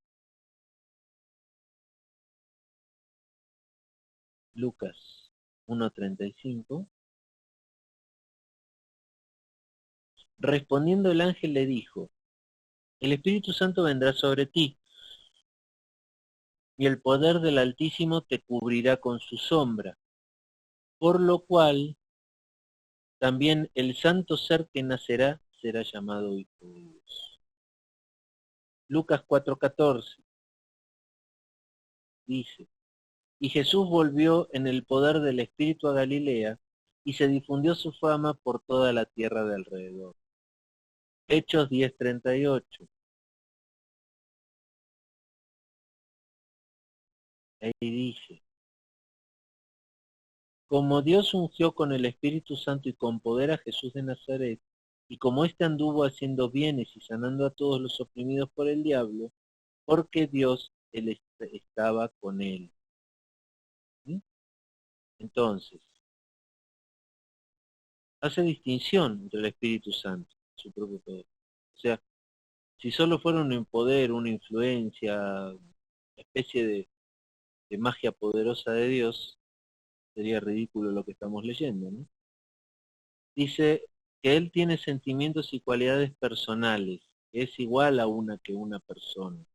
Lucas 1:35, respondiendo el ángel le dijo, el Espíritu Santo vendrá sobre ti, y el poder del Altísimo te cubrirá con su sombra, por lo cual también el santo ser que nacerá será llamado Hijo de Dios. Lucas 4:14 dice, y Jesús volvió en el poder del Espíritu a Galilea, y se difundió su fama por toda la tierra de alrededor. Hechos 10:38. Ahí dice, como Dios ungió con el Espíritu Santo y con poder a Jesús de Nazaret, y como éste anduvo haciendo bienes y sanando a todos los oprimidos por el diablo, porque Dios estaba con él. ¿Sí? Entonces, hace distinción entre el Espíritu Santo y su propio poder. O sea, si solo fuera un poder, una influencia, una especie de magia poderosa de Dios, sería ridículo lo que estamos leyendo, ¿no? Dice que Él tiene sentimientos y cualidades personales, que es igual a una que una persona.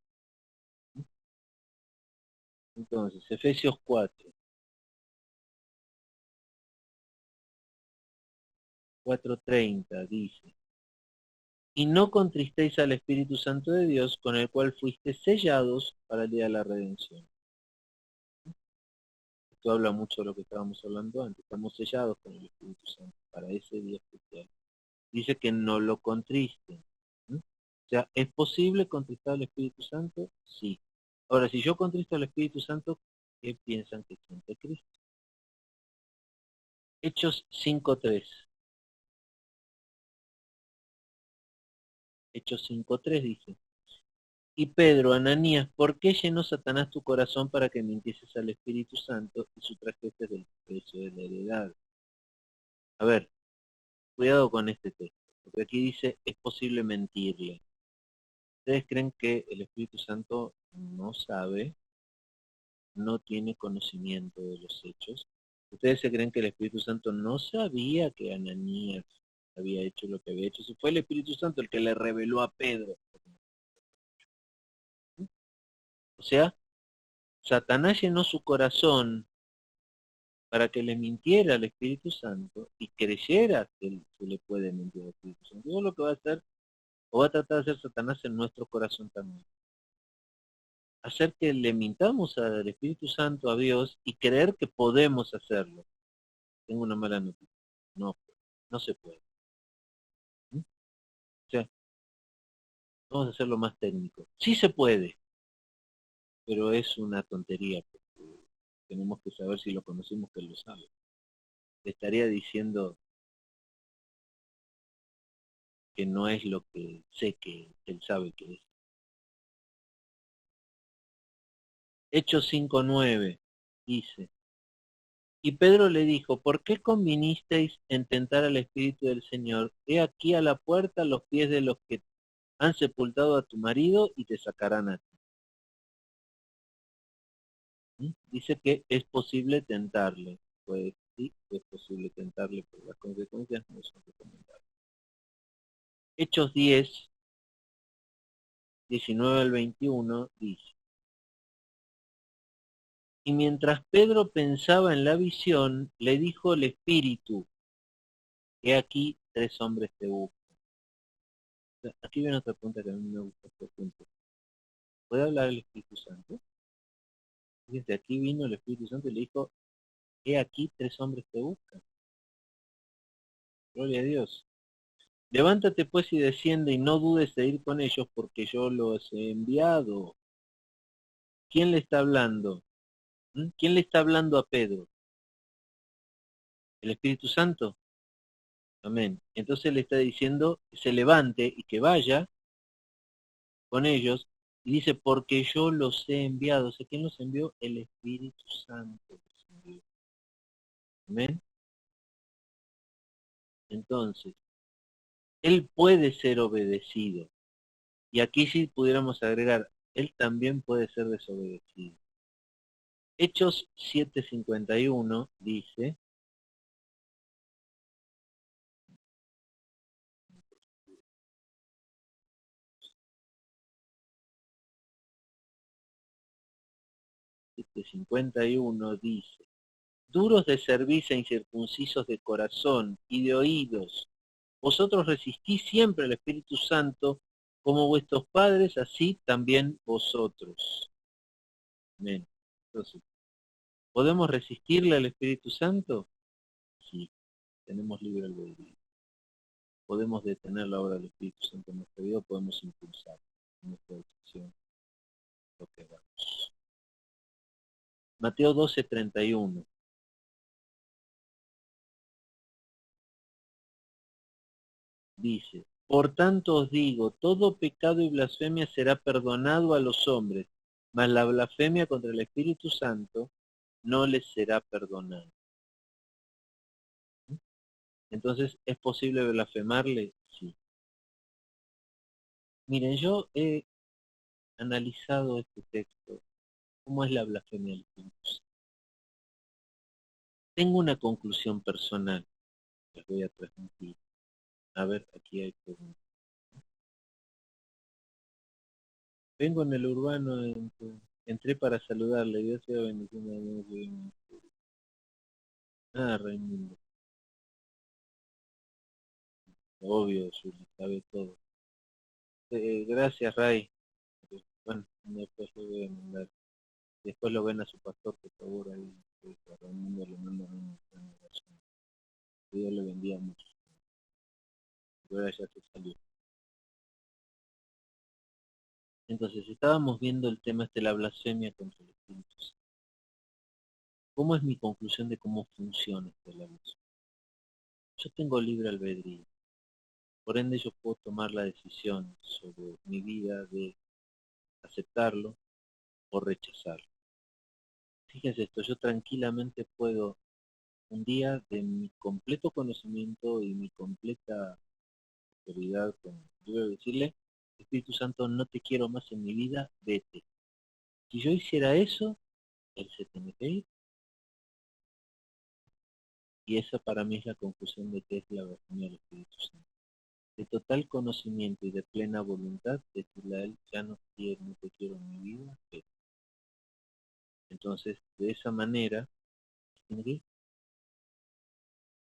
Entonces, Efesios 4:30 dice, y no contristéis al Espíritu Santo de Dios, con el cual fuiste sellados para el día de la redención. Esto habla mucho de lo que estábamos hablando antes. Estamos sellados con el Espíritu Santo para ese día especial. Dice que no lo contristen. ¿Mm? O sea, ¿es posible contristar al Espíritu Santo? Sí. Ahora, si yo contristo al Espíritu Santo, ¿qué piensan que siente Cristo? Hechos 5:3. Hechos 5:3 dice, y Pedro, Ananías, ¿por qué llenó Satanás tu corazón para que mintieses al Espíritu Santo y sustrajeses del precio de la heredad? A ver, cuidado con este texto, porque aquí dice, es posible mentirle. ¿Ustedes creen que el Espíritu Santo no sabe, no tiene conocimiento de los hechos? ¿Ustedes se creen que el Espíritu Santo no sabía que Ananías había hecho lo que había hecho? Si fue el Espíritu Santo el que le reveló a Pedro. O sea, Satanás llenó su corazón para que le mintiera al Espíritu Santo y creyera que se le puede mentir al Espíritu Santo. Eso es lo que va a hacer, o va a tratar de hacer Satanás en nuestro corazón también. Hacer que le mintamos al Espíritu Santo, a Dios, y creer que podemos hacerlo. Tengo una mala noticia. No, no se puede. ¿Mm? O sea, vamos a hacerlo más técnico. Sí se puede, pero es una tontería, porque tenemos que saber si lo conocemos que él lo sabe. Le estaría diciendo que no es lo que sé que él sabe que es. Hechos 5:9 dice, y Pedro le dijo, ¿por qué convinisteis en tentar al Espíritu del Señor? He aquí a la puerta los pies de los que han sepultado a tu marido y te sacarán a ti. ¿Mm? Dice que es posible tentarle. Pues sí, es posible tentarle, pero las consecuencias no son recomendables. Hechos 10, 19 al 21 dice, y mientras Pedro pensaba en la visión, le dijo el Espíritu, he aquí 3 hombres te buscan. Aquí viene otra pregunta que a mí me gusta este punto. ¿Puede hablar el Espíritu Santo? Desde aquí vino el Espíritu Santo y le dijo, he aquí 3 hombres te buscan. Gloria a Dios. Levántate pues y desciende y no dudes de ir con ellos porque yo los he enviado. ¿Quién le está hablando? ¿Mm? ¿Quién le está hablando a Pedro? el Espíritu Santo. Amén. Entonces le está diciendo que se levante y que vaya con ellos. Y dice, porque yo los he enviado. O sea, ¿quién los envió? El Espíritu Santo los envió. Amén. Entonces, él puede ser obedecido. Y aquí sí pudiéramos agregar, él también puede ser desobedecido. Hechos 7:51 dice, siete cincuenta y uno dice, duros de cerviz e incircuncisos de corazón y de oídos, vosotros resistís siempre al Espíritu Santo, como vuestros padres, así también vosotros. Amén. Entonces, ¿podemos resistirle al Espíritu Santo? Sí, tenemos libre albedrío. Podemos detener la obra del Espíritu Santo en nuestra vida, podemos impulsar en nuestra decisión lo que hagamos. Mateo 12:31. Dice, por tanto os digo, todo pecado y blasfemia será perdonado a los hombres, mas la blasfemia contra el Espíritu Santo no les será perdonada. Entonces, ¿es posible blasfemarle? Sí. Miren, yo he analizado este texto, cómo es la blasfemia del Espíritu Santo. Tengo una conclusión personal, que les voy a transmitir. A ver, aquí hay preguntas. Vengo en el urbano, entré para saludarle, Dios sea bendiciendo. Ah, Raimundo, obvio, Juli, sabe todo. Gracias, Ray. Bueno, después lo voy a mandar. Después lo ven a su pastor, por favor, ahí. A Raimundo le manda una oración. Que Dios le bendiga mucho. Ahora ya te salió. Entonces, estábamos viendo el tema de la blasfemia contra el Espíritu Santo. ¿Cómo es mi conclusión de cómo funciona esta la blasfemia? Yo tengo libre albedrío. Por ende, yo puedo tomar la decisión sobre mi vida de aceptarlo o rechazarlo. Fíjense esto, yo tranquilamente puedo, un día de mi completo conocimiento y mi completa autoridad, yo voy a decirle, Espíritu Santo, no te quiero más en mi vida, vete. Si yo hiciera eso, él se tiene que ir. Y esa para mí es la conclusión de que es la blasfemia del Espíritu Santo. De total conocimiento y de plena voluntad, decirle a él, ya no quiero, no te quiero en mi vida, vete. Entonces, de esa manera,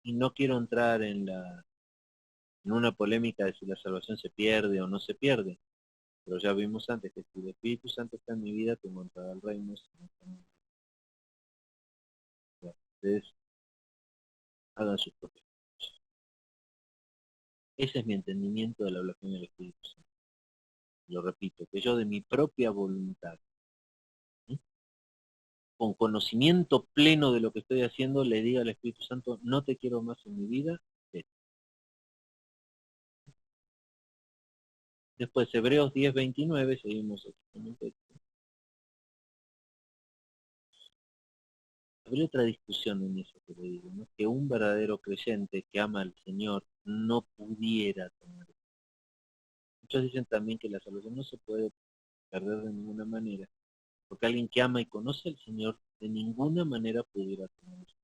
y no quiero entrar en una polémica de si la salvación se pierde o no se pierde, pero ya vimos antes que si el Espíritu Santo está en mi vida, tengo entrada al reino. Ustedes hagan sus propios. Ese es mi entendimiento de la blasfemia del Espíritu Santo. Lo repito, que yo de mi propia voluntad, ¿sí?, con conocimiento pleno de lo que estoy haciendo, le diga al Espíritu Santo, no te quiero más en mi vida. Después, Hebreos 10:29, seguimos aquí. Habría otra discusión en eso que le digo, ¿no? Que un verdadero creyente que ama al Señor no pudiera tener. Muchos dicen también que la salvación no se puede perder de ninguna manera, porque alguien que ama y conoce al Señor de ninguna manera pudiera tener eso.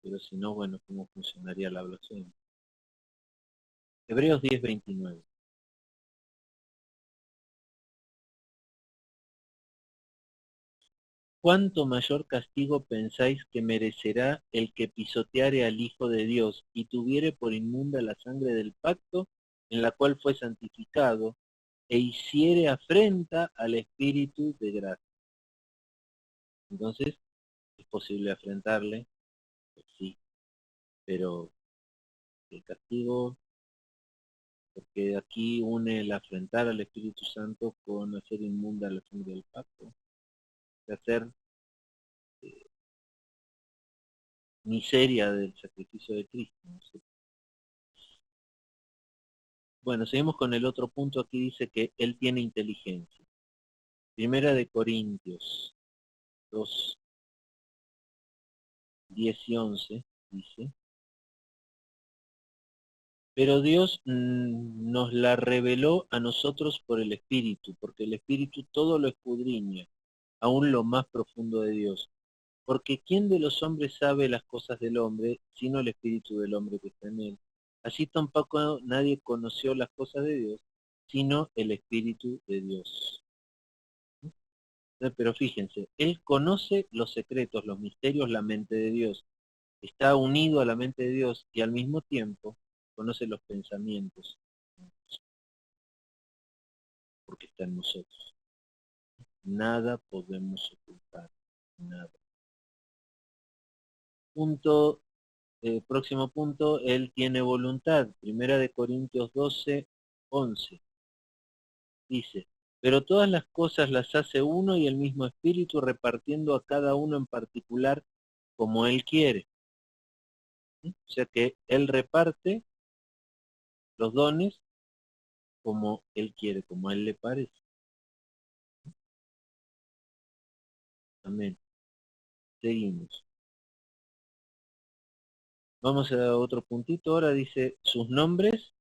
Pero si no, bueno, ¿cómo funcionaría la blasfemia? Hebreos 10:29. ¿Cuánto mayor castigo pensáis que merecerá el que pisoteare al Hijo de Dios y tuviere por inmunda la sangre del pacto en la cual fue santificado e hiciere afrenta al Espíritu de gracia? Entonces, ¿es posible afrentarle? Pues sí, pero el castigo, porque aquí une el afrentar al Espíritu Santo con hacer inmunda la sangre del pacto, de hacer miseria del sacrificio de Cristo, ¿no es cierto? Bueno, seguimos con el otro punto. Aquí dice que Él tiene inteligencia. Primera de Corintios 2, 10 y 11 dice: pero Dios nos la reveló a nosotros por el Espíritu, porque el Espíritu todo lo escudriña, aún lo más profundo de Dios. Porque ¿quién de los hombres sabe las cosas del hombre, sino el Espíritu del hombre que está en él? Así tampoco nadie conoció las cosas de Dios, sino el Espíritu de Dios. Pero fíjense, Él conoce los secretos, los misterios, la mente de Dios. Está unido a la mente de Dios y al mismo tiempo conoce los pensamientos, porque está en nosotros. Nada podemos ocultar, nada. Punto, próximo punto, Él tiene voluntad. Primera de Corintios 12, 11. Dice: pero todas las cosas las hace uno y el mismo Espíritu, repartiendo a cada uno en particular como Él quiere. O sea que Él reparte los dones como Él quiere, como a Él le parece. Amén. Seguimos. Vamos a otro puntito. Ahora dice sus nombres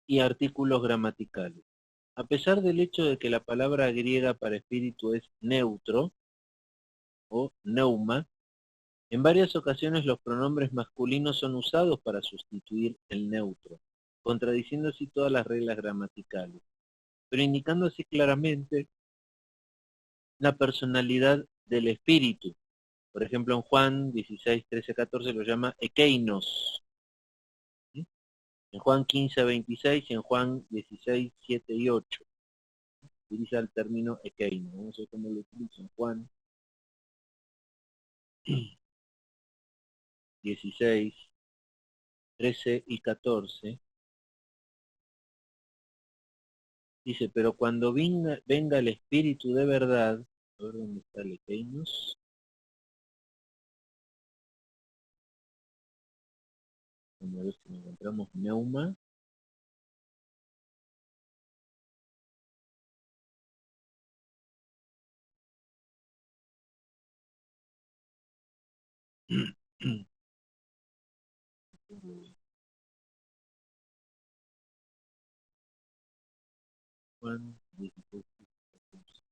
y artículos gramaticales. A pesar del hecho de que la palabra griega para espíritu es neutro o neuma, en varias ocasiones los pronombres masculinos son usados para sustituir el neutro, contradiciendo así todas las reglas gramaticales, pero indicando así claramente la personalidad del espíritu. Por ejemplo, en Juan 16, 13, 14 lo llama ekeinos, ¿sí? En Juan 15, 26 y en Juan 16, 7 y 8 utiliza el término ekeinos. Vamos a ver cómo lo utiliza en Juan 16, 13 y 14. Dice: pero cuando venga el Espíritu de verdad, a ver dónde está el ekeinos. Vamos a ver si encontramos neuma. Juan 16, 14.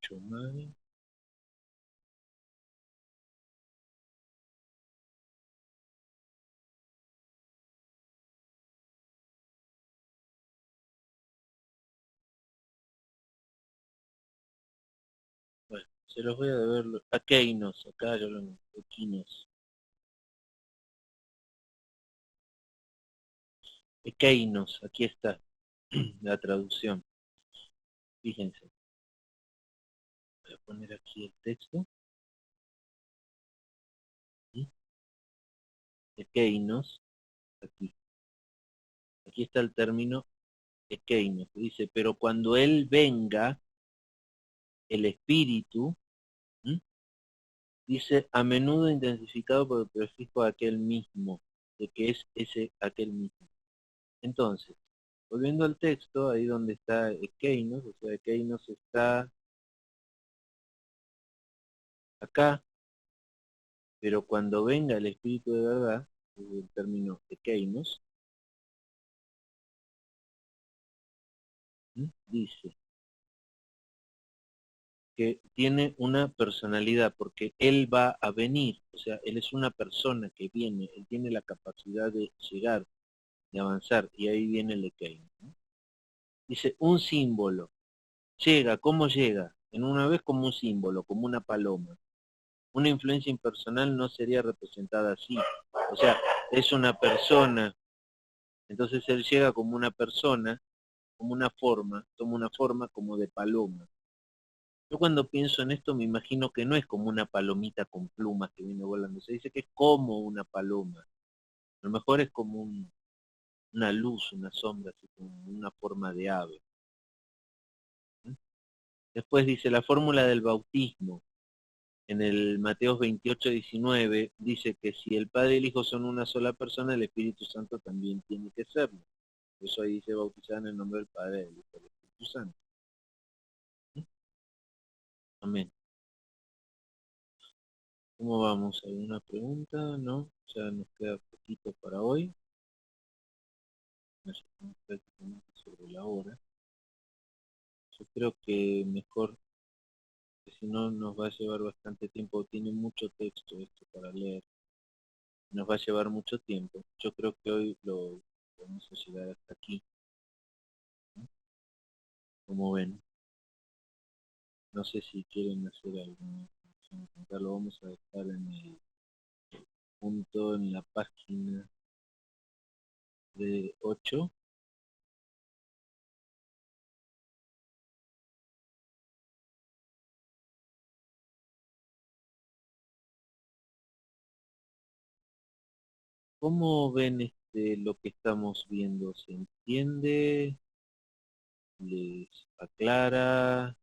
Chomai. Bueno, se los voy a deber. Ekeinos, acá yo lo equinos. Ekeinos, aquí está la traducción. Fíjense, voy a poner aquí el texto. ¿Sí? Ekeinos, aquí. Aquí está el término ekeinos, que dice: pero cuando Él venga, el Espíritu, ¿sí? Dice a menudo intensificado por el prefijo aquel mismo, de que es ese aquel mismo. Entonces, volviendo al texto, ahí donde está ekeinos, o sea, ekeinos está acá, pero cuando venga el Espíritu de verdad, es el término ekeinos, dice que tiene una personalidad, porque Él va a venir, o sea, Él es una persona que viene, Él tiene la capacidad de llegar, de avanzar, y ahí viene el ekeinos, ¿no? Dice, un símbolo. Llega, ¿cómo llega? En una vez como un símbolo, como una paloma. Una influencia impersonal no sería representada así. O sea, es una persona Entonces él llega como una persona, como una forma, toma una forma como de paloma. Yo cuando pienso en esto me imagino que no es como una palomita con plumas que viene volando, se dice que es como una paloma. A lo mejor es como una luz, una sombra, así como una forma de ave. ¿Sí? Después dice la fórmula del bautismo. En el Mateo 28:19 dice que si el Padre y el Hijo son una sola persona, el Espíritu Santo también tiene que serlo. Por eso ahí dice bautizar en el nombre del Padre, del Hijo y del Espíritu Santo. ¿Sí? Amén. ¿Cómo vamos? ¿Alguna pregunta? ¿No? Ya nos queda poquito para hoy. Nos estamos prácticamente sobre la hora. Yo creo que mejor, que si no nos va a llevar bastante tiempo. Tiene mucho texto esto para leer. Nos va a llevar mucho tiempo. Yo creo que hoy lo vamos a llegar hasta aquí, ¿no? Como ven. No sé si quieren hacer alguna acción. Lo vamos a dejar en el punto, en la página de 8. ¿Cómo ven lo que estamos viendo? ¿Se entiende? ¿Les aclara?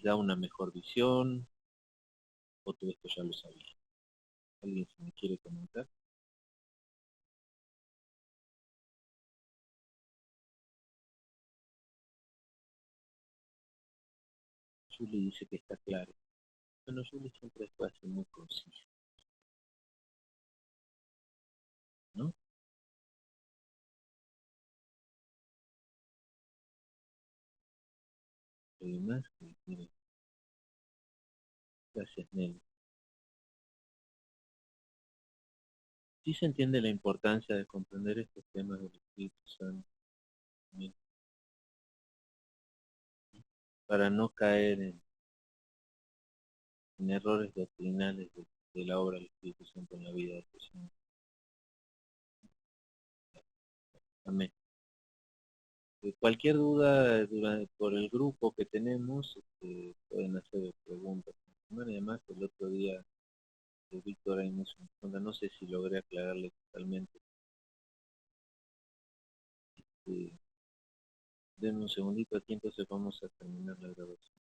¿Da una mejor visión? ¿O todo esto ya lo sabía? ¿Alguien se me quiere comentar? Julie dice que está claro. Bueno, Julie siempre fue así muy concisa, ¿no? Además, gracias, Nelly. Sí se entiende la importancia de comprender estos temas del Espíritu Santo, ¿sí? Para no caer en errores doctrinales de la obra del Espíritu Santo en la vida de personas. Amén. Cualquier duda por el grupo que tenemos, pueden hacer preguntas. Bueno, además, el otro día Víctor ahí me hizo una pregunta, no sé si logré aclararle totalmente. Denme un segundito aquí, entonces vamos a terminar la grabación.